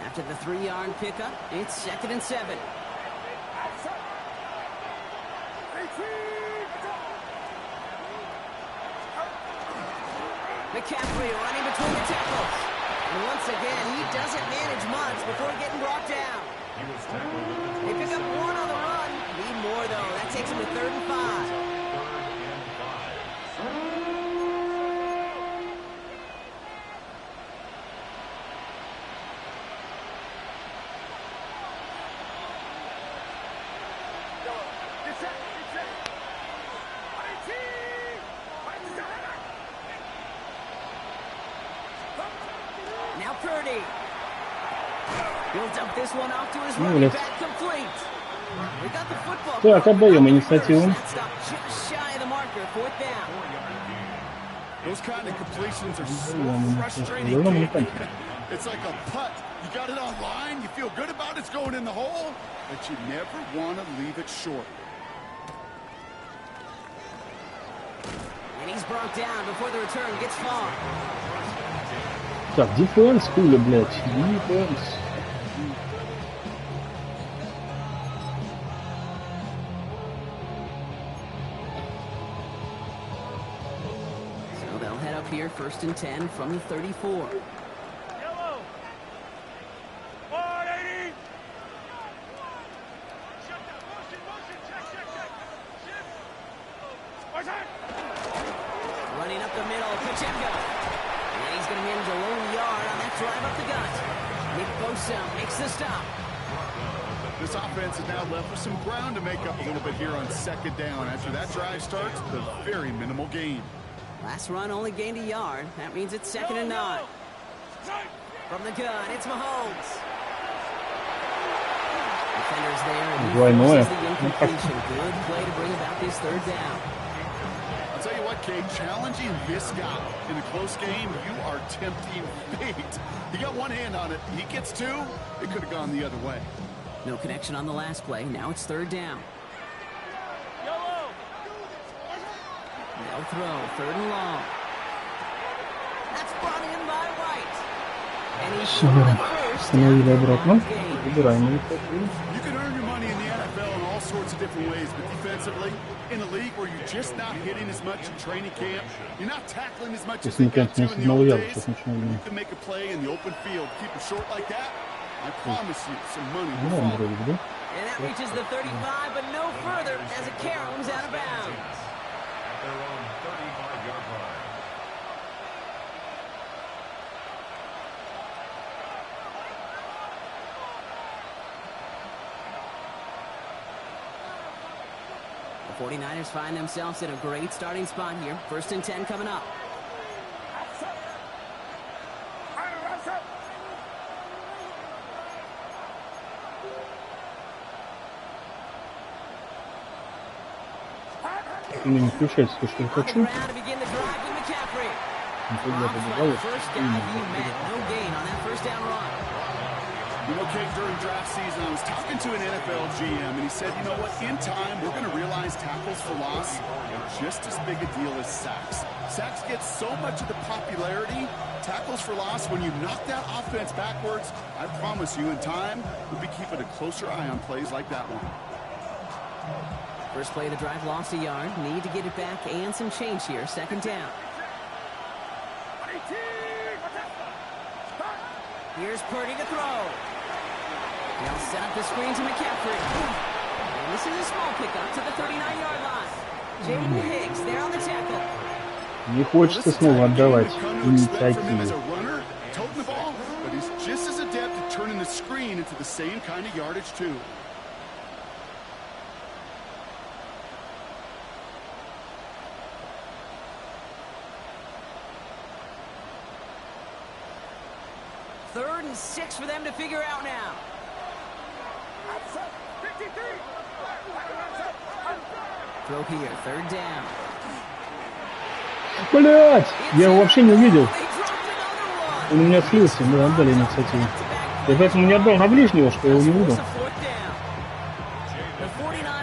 Speaker 2: After the 3-yard pickup, it's 2nd and 7. McCaffrey running between the tackles. And once again, he doesn't manage much before getting brought down.
Speaker 6: He was tackled at the
Speaker 2: They pick up 1 on the run. Need more, though. That takes him to 3rd and 5. Now Purdy. He'll dump this one off to his running
Speaker 5: yes.
Speaker 2: back complete. We got the football.
Speaker 5: Так, отдаем инициативу.
Speaker 2: That stop just shy of the marker, 4th down.
Speaker 3: Those kind of completions are so frustrating. It's like a putt. You got it on line, you feel good about it's going in the hole, but you never want to leave it short.
Speaker 2: And he's brought down before the return gets far.
Speaker 5: Так, дефенс, хули, блядь, дефенс.
Speaker 2: So they'll head up here, 1st and 10 from the 34.
Speaker 4: Yellow. 180. Shut down. Motion. Check. Shift. What's that?
Speaker 2: Running up the middle, Pacheco. And he's going to manage a low yard on that drive up the gut. Nick Bosa makes the stop.
Speaker 3: This offense is now left with some ground to make up a little bit here on 2nd down. After that drive starts, the very minimal gain.
Speaker 2: Last run only gained a yard. That means it's 2nd and 9. From the gun, it's Mahomes. Defenders there, and he forces the incompletion. Good play to bring about this 3rd down.
Speaker 3: I'll tell you what, Kate, challenging this guy in a close game, you are tempting fate. He got one hand on it. He gets 2. It could have gone the other way.
Speaker 2: No connection on the last play. Now it's 3rd down.
Speaker 4: Yellow.
Speaker 2: No throw. 3rd and long. That's brought in by White. And he's short at first.
Speaker 5: Установили обратно. Выбираем их.
Speaker 3: You can earn your money in the NFL in all sorts of different ways, but defensively, in a league where you're just not hitting as much in training camp, you're not tackling as much as you got to in the old days, you can make a play in the open field. Keep it short like that, I promise you, some money will follow.
Speaker 2: And that reaches the 35, but no further as it caroms out of bounds.
Speaker 6: At their own 35-yard line.
Speaker 2: The 49ers find themselves in a great starting spot here. 1st and 10 coming up.
Speaker 5: Не включается то, что я хочу.
Speaker 2: First guy he met, no gain on that 1st down run.
Speaker 3: You know, Kate, during draft season, I was talking to an NFL GM, and he said, you know what, in time, we're going to realize tackles for loss are just as big a deal as sacks. Sacks get so much of the popularity. Tackles for loss, when you knock that offense backwards, I promise you, in time, we'll be keeping a closer eye on plays like that one.
Speaker 2: First play of the drive lost a yard. Need to get it back and some change here. 2nd down. Here's Purdy to throw. They'll set up the screen to McCaffrey. And this is a small pickup to the 39-yard line. Jaden Hicks there on the tackle.
Speaker 5: Не хочется снова отдавать инициативу.
Speaker 3: Toting the ball, but he's just as adept at turning the screen into the same kind of yardage too.
Speaker 2: Third and 6 for them to figure out now. Throw here, 3rd down.
Speaker 5: Блять! Я его вообще не увидел. Он у меня слился, мы отдали инициативу. Я поэтому не отдал на ближнего, что я его не увидел.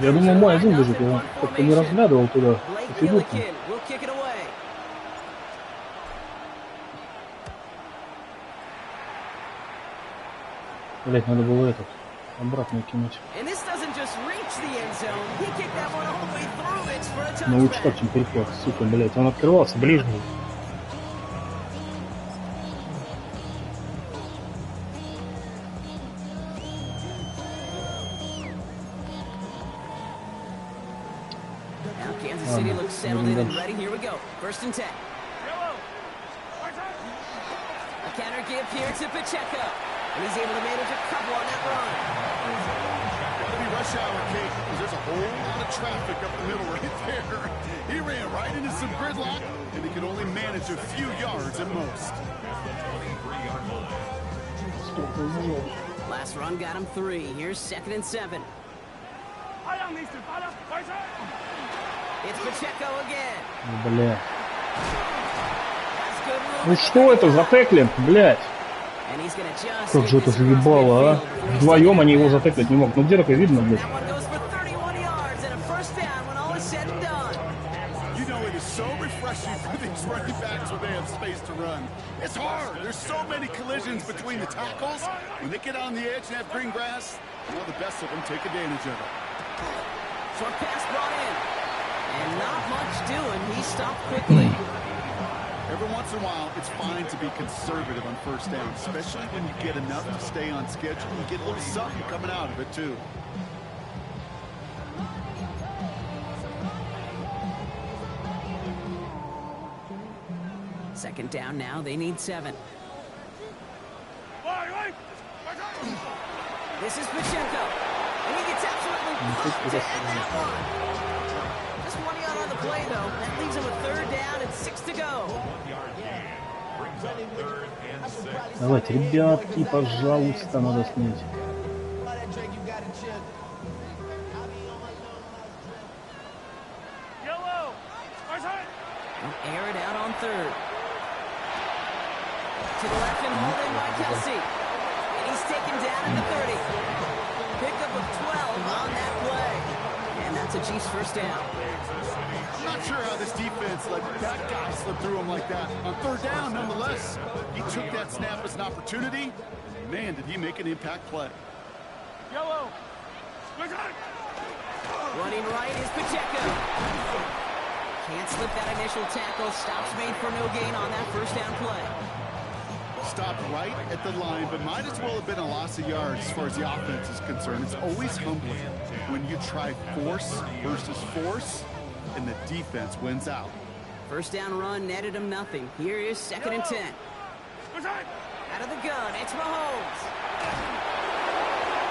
Speaker 5: Я думал, мой один бежит, я как-то не разглядывал туда фигурку. Блять, надо было этот обратно кинуть. Ну лучше так, чем перехват, сука, блять. Он открывался ближний.
Speaker 2: Kansas City looks settled in and ready. Here we go. 1st and 10. A counter give here to Pacheco. And he's able to manage a couple on that run.
Speaker 3: Gotta be rush hour, Kate, because there's a whole lot of traffic up the middle right there. He ran right into some gridlock, and he could only manage a few yards at most.
Speaker 2: Last run got him 3. Here's 2nd and 7. It's Pacheco again.
Speaker 5: Ну что это за теклинг, блядь? Как же это заебало, а? Вдвоем они его затеклить не могут. Ну где такое видно, блядь?
Speaker 3: You know, it is so refreshing for these running backs when they have space to run. It's hard. There's so many collisions between the tackles. When they get on the edge and have green grass, well, the best of them take advantage of it.
Speaker 2: Short pass brought in. And not much doing. He stopped quickly.
Speaker 3: Every once in a while, it's fine to be conservative on first down, especially when you get enough to stay on schedule. You get a little something coming out of it, too.
Speaker 2: Second down now. They need 7. This is Pacheco. And he gets absolutely pumped to end that one. Just 1 yard on the play, though. That leaves him with third down and 6 to go.
Speaker 6: Brings up 3rd and 6.
Speaker 5: Давайте, ребятки, пожалуйста, надо снять.
Speaker 2: Air it out on 3rd. To the left and hauled in by Kelsey. And he's taken down at the 30. Pickup of 12 on that play. And that's a Chiefs first down.
Speaker 3: I'm not sure how this defense let that guy slip through him like that. On third down, nonetheless, he took that snap as an opportunity. Man, did he make an impact play.
Speaker 2: Running right is Pacheco. Can't slip that initial tackle. Stops made for no gain on that first down play.
Speaker 3: Stopped right at the line, but might as well have been a loss of yards as far as the offense is concerned. It's always humbling when you try force versus force, and the defense wins out.
Speaker 2: First down run netted him nothing. Here is 2nd and 10. Out of the gun, it's Mahomes.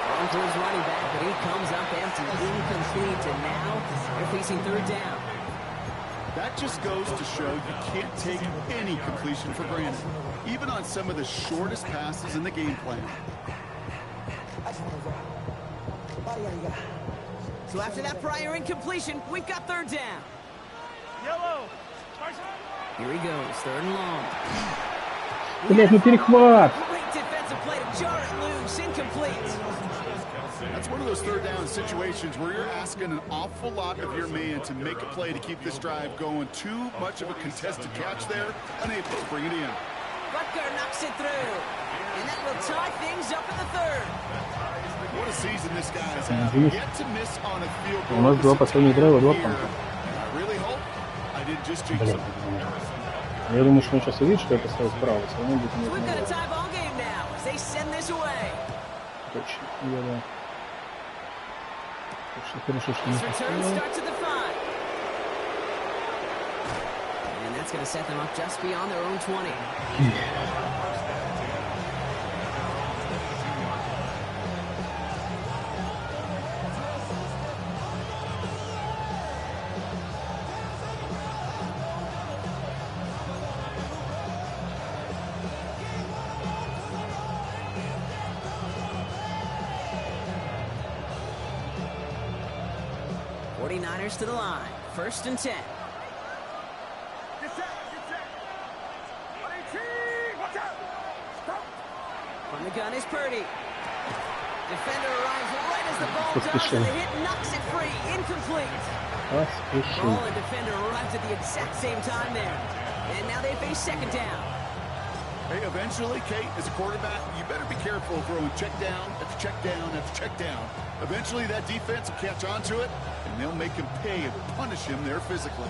Speaker 2: Thrown to his running back, but he comes up empty, incomplete, and now they're facing 3rd down.
Speaker 3: That just goes to show you can't take any completion for granted, even on some of the shortest passes in the game plan.
Speaker 2: So after that prior incompletion, we've got 3rd down. Here he goes, 3rd and long.
Speaker 5: Блять, ну перехват!
Speaker 2: Great defensive play to jar it loose, incomplete.
Speaker 3: That's one of those third down situations where you're asking an awful lot of your man to make a play to keep this drive going. Too much of a contested catch there, unable to bring it in.
Speaker 2: Butker knocks it through, and that will tie things up in the 3rd.
Speaker 3: What a season this guy has had. Yet to miss on a field goal.
Speaker 5: У нас два последних драйва, два панка.
Speaker 3: I really hope I didn't just jinx him.
Speaker 5: Я думаю, что он сейчас увидит, что я поставил справа. Все равно будет
Speaker 2: We've got a tie ball game now as they send this away.
Speaker 5: точно. Я, да. Точно хорошо, что не
Speaker 2: Return
Speaker 5: поставил.
Speaker 2: starts at the 5. And that's going to set them up just beyond their own 20. To the line. 1st and 10. From the gun is Purdy. Defender arrives right as the ball drops and the hit knocks it free. Incomplete. Ball and defender arrives at the exact same time there. And now they face 2nd down.
Speaker 3: Hey, eventually, Kate, as a quarterback, you better be careful throwing check down after check down after check down. Eventually, that defense will catch on to it, and they'll make him pay and punish him there physically.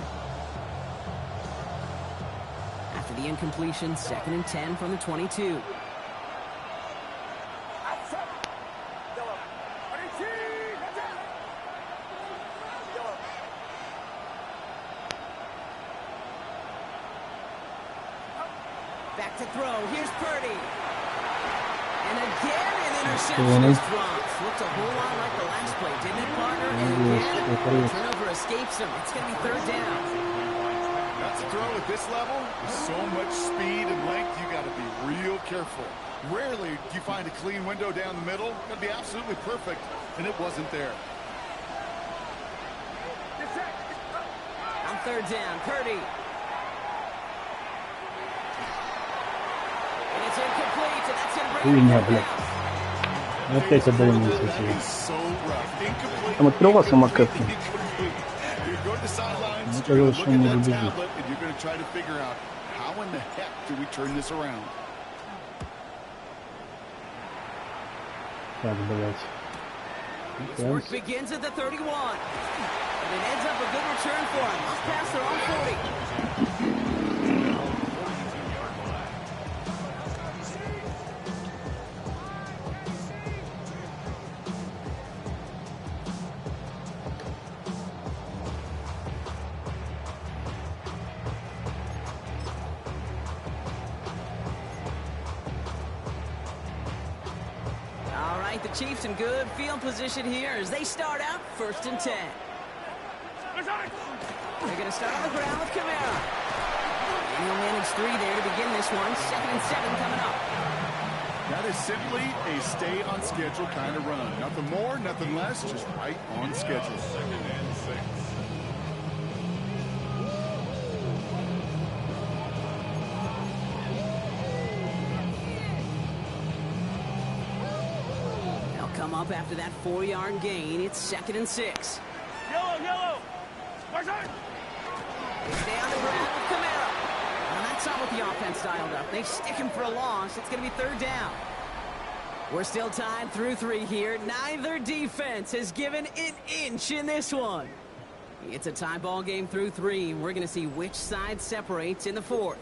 Speaker 2: After the incompletion, 2nd and 10 from the 22. Back to throw. Here's Purdy. And again, an interception is dropped. Looked a whole lot like the last play, didn't it, partner? And again, turnover escapes him. It's going to be 3rd down.
Speaker 3: That's a throw at this level. With so much speed and length, you got to be real careful. Rarely do you find a clean window down the middle. It'd be absolutely perfect, and it wasn't there.
Speaker 2: On 3rd down, Purdy. It's incomplete, and that's gonna bring
Speaker 5: Хуйня,
Speaker 2: it
Speaker 5: блядь.
Speaker 2: down.
Speaker 5: Опять отдали инициативу.
Speaker 3: He's so rough. Incomplete.
Speaker 5: Там открывался Макэфи.
Speaker 3: You go to the sidelines,
Speaker 5: Мне
Speaker 3: you're
Speaker 5: казалось,
Speaker 3: going to
Speaker 5: что
Speaker 3: look
Speaker 5: он
Speaker 3: at
Speaker 5: не
Speaker 3: that
Speaker 5: победит.
Speaker 3: tablet, and you're going to try to figure out how in the heck do we turn this around.
Speaker 5: Так, блядь.
Speaker 2: His work begins at the 31. And it ends up a good return for him. Up past their own 40. The Chiefs in good field position here as they start out 1st and 10. They're going to start on the ground with Kamara. And he'll manage 3 there to begin this one. 2nd and 7 coming up.
Speaker 3: That is simply a stay on schedule kind of run. Nothing more, nothing less, just right on schedule.
Speaker 6: 2nd and 6.
Speaker 2: Come up after that 4-yard gain. It's 2nd and 6.
Speaker 4: Yellow.
Speaker 2: They stay on the ground with Kamara. Well, that's not what the offense dialed up. They stick him for a loss. It's going to be 3rd down. We're still tied through 3 here. Neither defense has given an inch in this one. It's a tie ball game through 3. We're going to see which side separates in the 4th.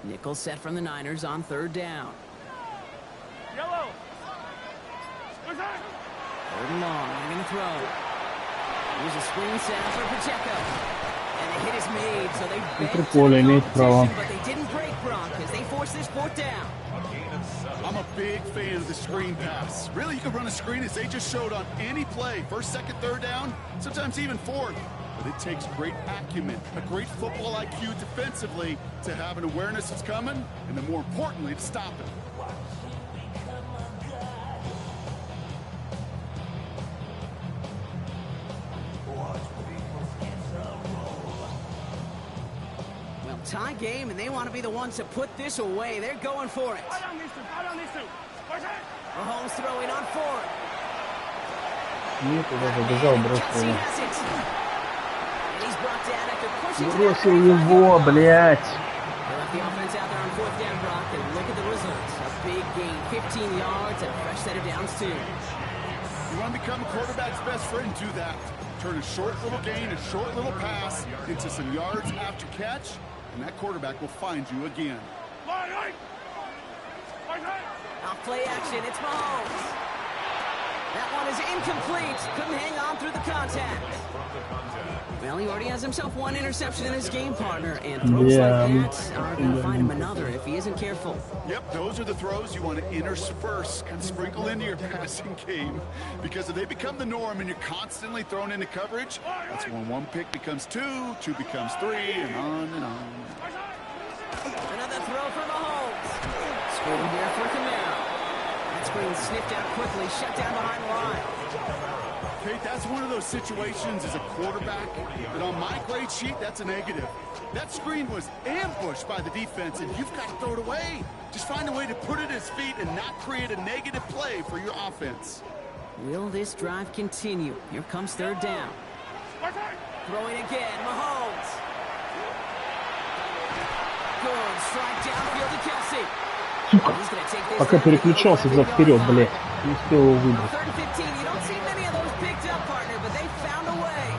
Speaker 2: Nickel set from the Niners on 3rd down.
Speaker 4: Yellow.
Speaker 2: 3rd and long. They're going to throw. Here's a screen set for Pacheco. And the hit is made, so they bent to the competition, but they didn't break Gronk as they force this 4th down.
Speaker 3: I'm a big fan of the screen pass. Really, you can run a screen as they just showed on any play. 1st, 2nd, 3rd down, sometimes even 4th. But it takes great acumen, a great football IQ defensively to have an awareness that's coming, and then more importantly, to stop it.
Speaker 2: Well, tie game, and they want to be the ones to put this away. They're going for it. Mahomes throwing on 4th.
Speaker 5: Нет, уже добежал, бросил.
Speaker 2: He's brought down after pushing
Speaker 5: Бросил его, блядь.
Speaker 2: They left the offense out there on 4th down, Brock, and look at the results. A big gain, 15 yards, and a fresh set of downs, too.
Speaker 3: You want to become a quarterback's best friend, do that. Turn a short little gain, a short little pass into some yards after catch, and that quarterback will find you again.
Speaker 2: Off play action, it's Mahomes. That one is incomplete. Couldn't hang on through the contact. Well, he already has himself 1 interception in his game, partner, and throws like that are going to find him another if he isn't careful.
Speaker 3: Yep, those are the throws you want to intersperse, kind of sprinkle into your passing game, because if they become the norm and you're constantly thrown into coverage, that's when 1 pick becomes 2, 2 becomes 3, and on and on.
Speaker 2: Another throw for Mahomes. Screen here for Kamara. That screen sniffed out quickly, shut down behind the line.
Speaker 3: Kate, that's one of those situations as a quarterback that on my grade sheet, that's a negative. That screen was ambushed by the defense, and you've got to throw it away. Just find a way to put it at his feet and not create a negative play for your offense.
Speaker 2: Will this drive continue? Here comes 3rd down. Throwing again, Mahomes. Good strike downfield to Kelsey.
Speaker 5: Сука, пока переключался взад-вперед, блядь, не успел его выбрать.
Speaker 2: 3rd and 15. You don't see many of those picked up, partner, but they found a way.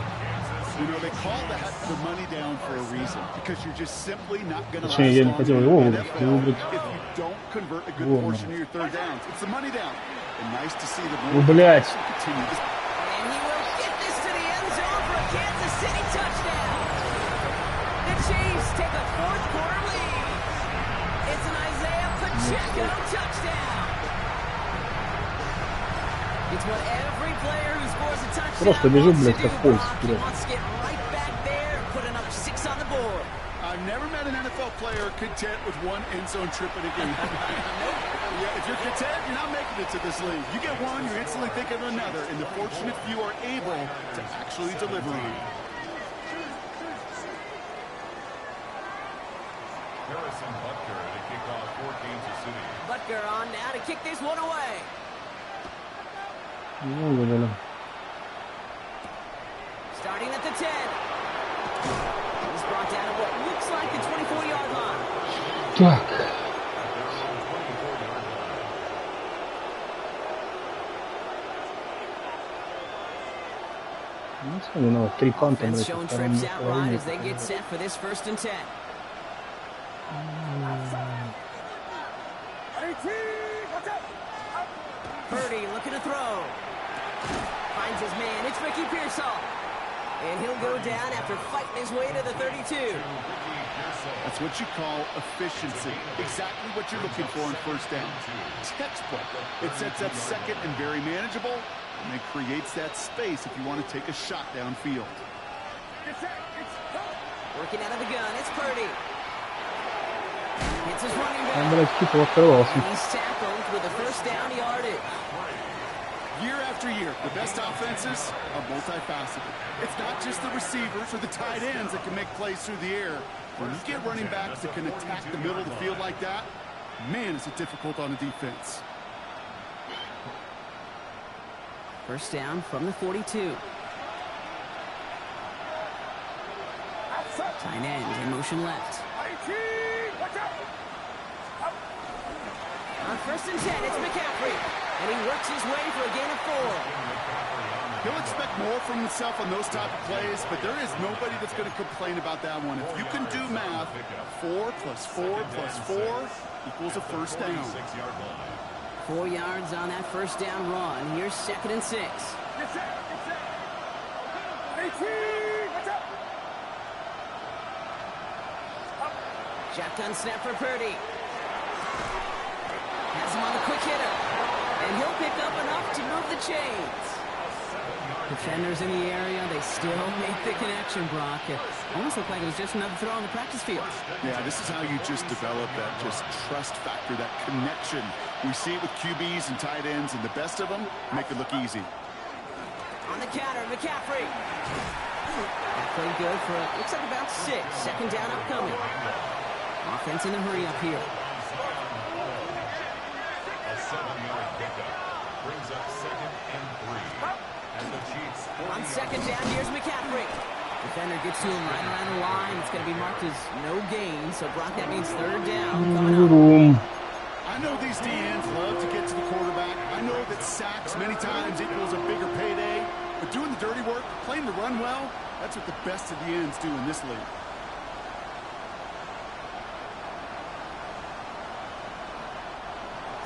Speaker 3: You know, they call that the money down for a reason, because you're just simply not going to
Speaker 5: Точнее, я не хотел его выбрать,
Speaker 3: if
Speaker 5: хотел выбрать.
Speaker 3: you don't convert a good portion of your 3rd downs. It's the money down. And nice to see the
Speaker 5: Ну, блядь.
Speaker 3: continue this.
Speaker 2: And he will get this to the end zone for a Kansas City touchdown. The Chiefs take a 4th quarter lead. It's an Isaiah Pacheco touchdown. It's what every player who scores a touchdown
Speaker 5: Просто бежит,
Speaker 2: wants to
Speaker 5: блядь,
Speaker 2: do,
Speaker 5: как поезд
Speaker 2: Brock. He
Speaker 5: вперед.
Speaker 2: wants to get right back there, put another 6 on the board.
Speaker 3: I've never met an NFL player content with one end zone trip in a game. Yeah, if you're content, you're not making it to this league. You get one, you're instantly thinking of another, and the fortunate few are able to actually deliver on it.
Speaker 6: Harrison Butker to kick off for Kansas City.
Speaker 2: Butker on now to kick this one away.
Speaker 5: Ну, выдали.
Speaker 2: Starting at the 10. He's brought down at what looks like the 24-yard line.
Speaker 5: Так. Ну, смотри, ну, 3 панта,
Speaker 2: Offense
Speaker 5: блядь,
Speaker 2: showing
Speaker 5: втором
Speaker 2: trips out wide
Speaker 5: половине.
Speaker 2: as they get set for this 1st and 10. Purdy looking to throw. Finds his man. It's Ricky Pearsall. And he'll go down after fighting his way to the 32.
Speaker 3: That's what you call efficiency. Exactly what you're looking for in first down. Textbook. It sets up second and very manageable, and it creates that space if you want to take a shot downfield.
Speaker 2: Working out of the gun. It's Purdy. Hits his running
Speaker 5: Он,
Speaker 2: back.
Speaker 5: блядь, типа открывался.
Speaker 2: He's tackled with a 1st down yardage.
Speaker 3: Year after year, the best offenses are multifaceted. It's not just the receivers or the tight ends that can make plays through the air. When you get running backs that can attack the middle of the field like that, man, is it difficult on the defense.
Speaker 2: 1st down from the 42. Tight end in motion left. On 1st and 10, it's McCaffrey. And he works his way for a gain of 4.
Speaker 3: He'll expect more from himself on those type of plays, but there is nobody that's going to complain about that one. If you can do math, 4 + 4 + 4 equals a 1st down.
Speaker 2: 4 yards on that 1st down run. Here's 2nd and 6. Shotgun snap for Purdy. Has him on the quick hitter. And he'll pick up enough to move the chains. Defenders in the area, they still make the connection, Brock. It almost looked like it was just another throw on the practice field.
Speaker 3: Yeah, this is how you just develop that just trust factor, that connection. We see it with QBs and tight ends, and the best of them make it look easy.
Speaker 2: On the counter, McCaffrey. That played good for, looks like about 6. 2nd down upcoming. Offense in a hurry up here.
Speaker 6: A 7-yard pickup brings up 2nd and 3. And the Chiefs
Speaker 2: On 2nd down, here's McCaffrey. Defender gets to him right around the line. It's going to be marked as no gain. So, Brock, that means 3rd down coming up.
Speaker 3: I know these DNs love to get to the quarterback. I know that sacks many times equals a bigger payday. But doing the dirty work, playing the run well, that's what the best of the ends do in this league.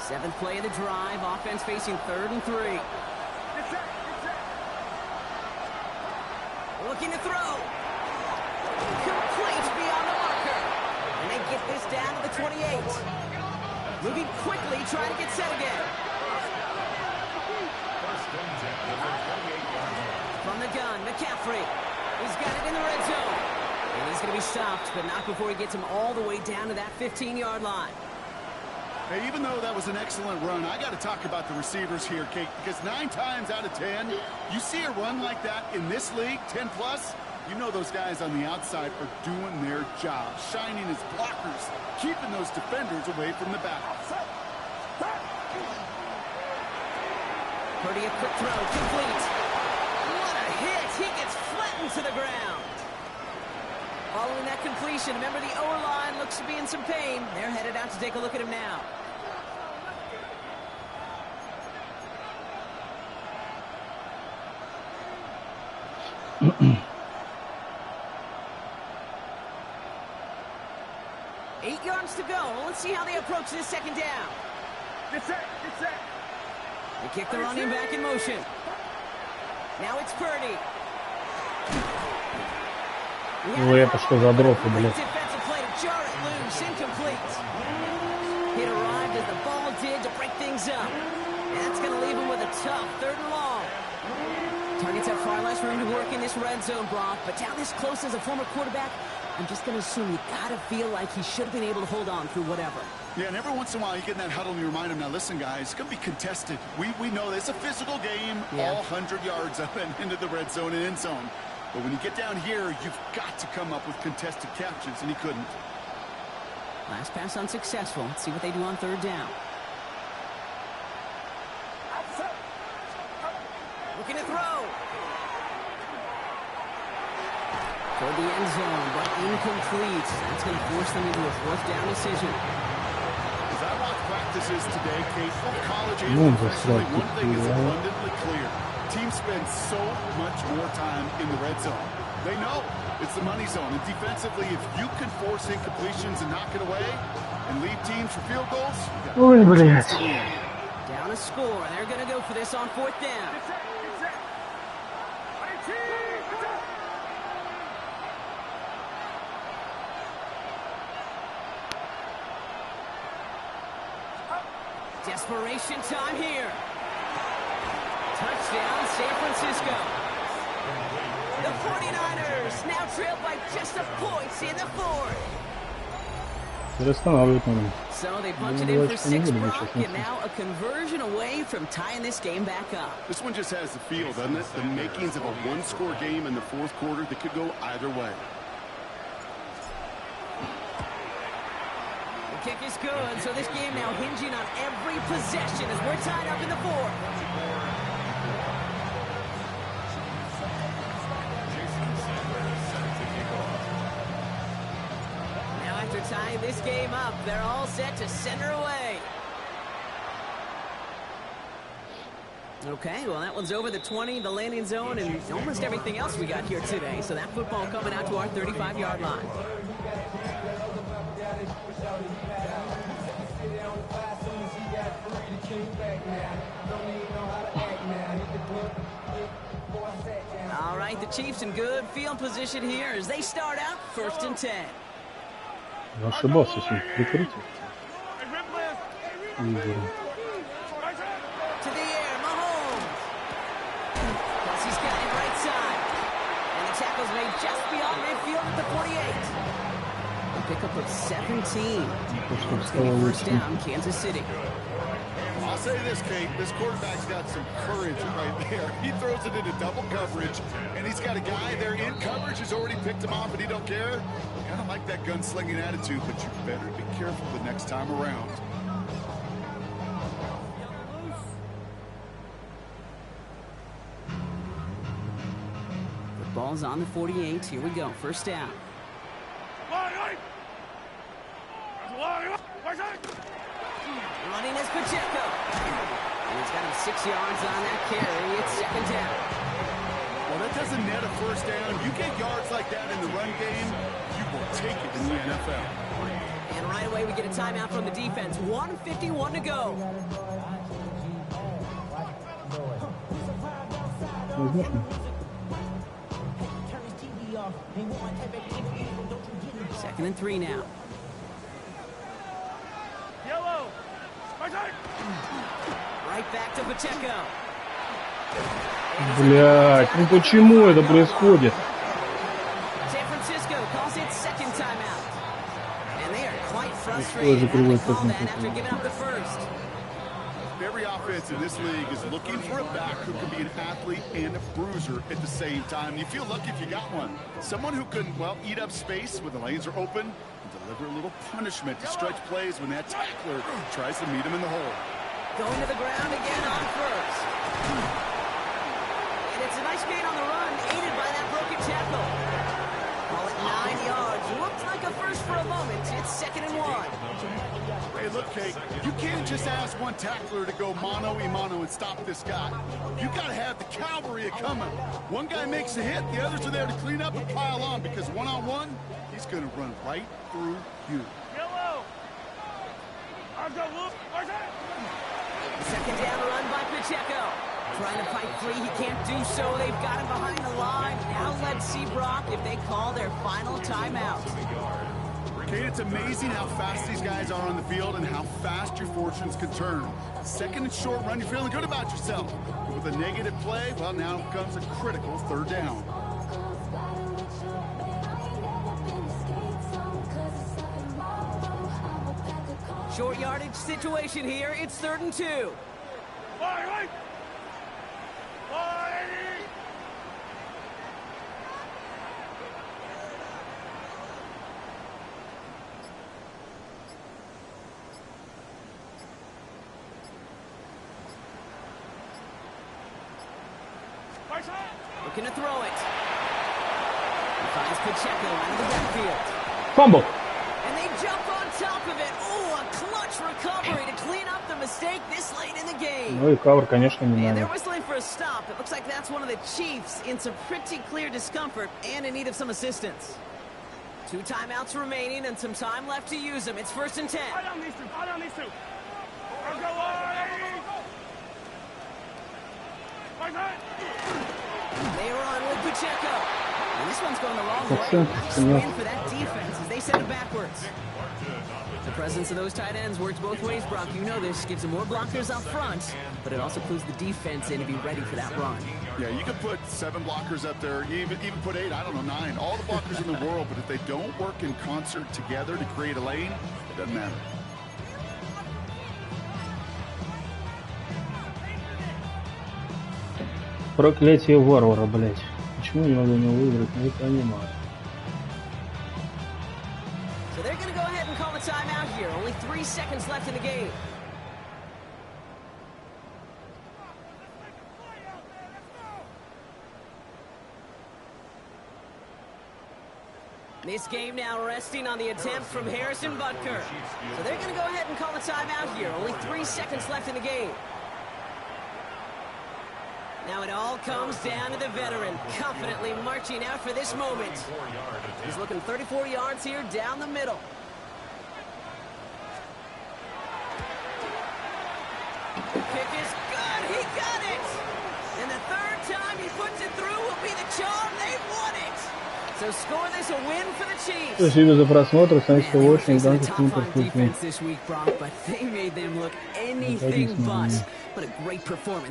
Speaker 2: Seventh play of the drive. Offense facing 3rd and 3. Looking to throw. Complete beyond the marker. And they get this down to the 28. Moving quickly, trying to get set again. From the gun, McCaffrey. He's got it in the red zone. And he's going to be stopped, but not before he gets him all the way down to that 15-yard line.
Speaker 3: Hey, even though that was an excellent run, I got to talk about the receivers here, Kate, because 9 times out of 10, you see a run like that in this league, 10+, you know those guys on the outside are doing their job, shining as blockers, keeping those defenders away from the back.
Speaker 2: Purdy, a quick throw, complete. What a hit! He gets flattened to the ground. Following that completion, remember the O-line looks to be in some pain. They're headed out to take a look at him now. Eight yards to go. Let's see how they approach this 2nd down.
Speaker 4: Get set, get set.
Speaker 2: They kick the running back in motion. Now it's Purdy.
Speaker 5: Ну это что за дропы, блядь?
Speaker 2: Defensive play to jar it loose, incomplete. Hit arrived as the ball did to break things up. That's going to leave him with a tough 3rd and long. Targets have far less room to work in this red zone, Brock, but down this close as a former quarterback, I'm just going to assume you got to feel like he should have been able to hold on through whatever.
Speaker 3: Yeah, and every once in a while you get in that huddle and you remind him, now listen, guys, it's going to be contested. We know this. It's a physical game, all 100 yards up and into the red zone and end zone. But when you get down here, you've got to come up with contested catches, and he couldn't.
Speaker 2: Last pass unsuccessful. Let's see what they do on 3rd down. Looking to throw. Toward the end zone, but incomplete. That's going to force them into a 4th down decision.
Speaker 3: As I watch practices today, Kate, both college and professionally, one thing is abundantly clear. Teams spend so much more time in the red zone. They know it's the money zone. And defensively, if you can force incompletions and knock it away and lead teams for field goals,
Speaker 5: Ой, блядь.
Speaker 2: Down a score. They're going to go for this on 4th down. Desperation time here. Touchdown, San Francisco. The 49ers now trail by just a point in the 4th.
Speaker 5: Перестанавливать надо.
Speaker 2: So they punch it in for 6, Brock, and now a conversion away from tying this game back up.
Speaker 3: This one just has the feel, doesn't it? The makings of a one-score game in the 4th quarter that could go either way.
Speaker 2: Kick is good, so this game now hinging on every possession as we're tied up in the 4th. Now after tying this game up, they're all set to center away. Okay, well that one's over the 20, the landing zone, and almost everything else we got here today. So that football coming out to our 35-yard line. All right, the Chiefs in good field position here as they start out 1st and 10.
Speaker 5: Ошибался, что прикрытие.
Speaker 2: To the air, Mahomes. Plus he's got it right side. And the tackle's made just beyond midfield at the 48. A pickup of 17. It's going to be 1st down, Kansas City.
Speaker 3: I'll say this, Kate, this quarterback's got some courage right there. He throws it into double coverage, and he's got a guy there in coverage who's already picked him off, and he don't care. Kind of like that gunslinging attitude, but you better be careful the next time around.
Speaker 2: The ball's on the 48. Here we go, 1st down. Running is Pacheco. And he's got him 6 yards on that carry. It's 2nd down.
Speaker 3: Well, that doesn't net a 1st down. You get yards like that in the run game, you will take it in the NFL.
Speaker 2: And right away we get a timeout from the defense. 1:51 to go.
Speaker 5: Возможно.
Speaker 2: 2nd and 3 now. Right back to Pacheco.
Speaker 5: Блядь, ну почему это происходит?
Speaker 2: San Francisco calls it 2nd timeout. And they are quite frustrated having to call that after giving up the 1st.
Speaker 3: Every offense in this league is looking for a back who can be an athlete and a bruiser at the same time. You feel lucky if you got one. Someone who can, well, eat up space when the lanes are open and deliver a little punishment to stretch plays when that tackler tries to meet him in the hole.
Speaker 2: Going to the ground again on 1st. And it's a nice gain on the run, aided by that broken tackle. Call it 9 yards. Looked like a 1st for a moment. It's 2nd and 1.
Speaker 3: Hey, look, Kate, you can't just ask one tackler to go mano-a-mano and stop this guy. You got to have the cavalry coming. One guy makes a hit, the others are there to clean up and pile on, because one-on-one, he's going to run right through you.
Speaker 2: Second down run by Pacheco. Trying to fight free, he can't do so. They've got him behind the line. Now let's see, Brock, if they call their final timeout.
Speaker 3: Kate, it's amazing how fast these guys are on the field and how fast your fortunes can turn. Second and short run, you're feeling good about yourself. But with a negative play, well, now comes a critical third down.
Speaker 2: Short yardage situation here. It's 3rd and 2. Looking to throw it. He finds Pacheco out of the backfield.
Speaker 5: Фамбл.
Speaker 2: And they jump on top of it. Oh, a clutch recovery to clean up the mistake this late in the game.
Speaker 5: Ну и кавер, конечно, не
Speaker 2: And they're
Speaker 5: надо.
Speaker 2: whistling for a stop. It looks like that's one of the Chiefs in some pretty clear discomfort and in need of some assistance. 2 timeouts remaining and some time left to use them. It's 1st and 10.
Speaker 4: I don't need to. Go
Speaker 2: They run with Pacheco. And this one's going the wrong way. Nice win for that defense as they send it backwards. The presence of those tight ends works both ways, Brock. You know this. Gives them more blockers up front, but it also clues the defense in to be ready for that run.
Speaker 3: Yeah, you can put 7 blockers up there, even put 8, I don't know, 9. All the blockers in the world, but if they don't work in concert together to create a lane, it doesn't matter.
Speaker 5: Проклятие варвара, блять. Почему не могу не выиграть, не понимаю.
Speaker 2: So they're going to go ahead and call a timeout here. Only 3 seconds left in the game. This game now resting on the attempt from Harrison Butker. So they're going to go ahead and call a timeout here. Only 3 seconds left in the game. Now it all comes down to the veteran, confidently marching out for this moment. He's looking 34 yards here down the middle. The kick is good. He got it. And the 3rd time he puts it through will be the charm. They've won it. So score this a win for the Chiefs.
Speaker 5: Спасибо за просмотр.
Speaker 2: Man, they were facing a
Speaker 5: s19w07.
Speaker 2: top-line defense this week, Brock, but they made them look anything but. What a great performance.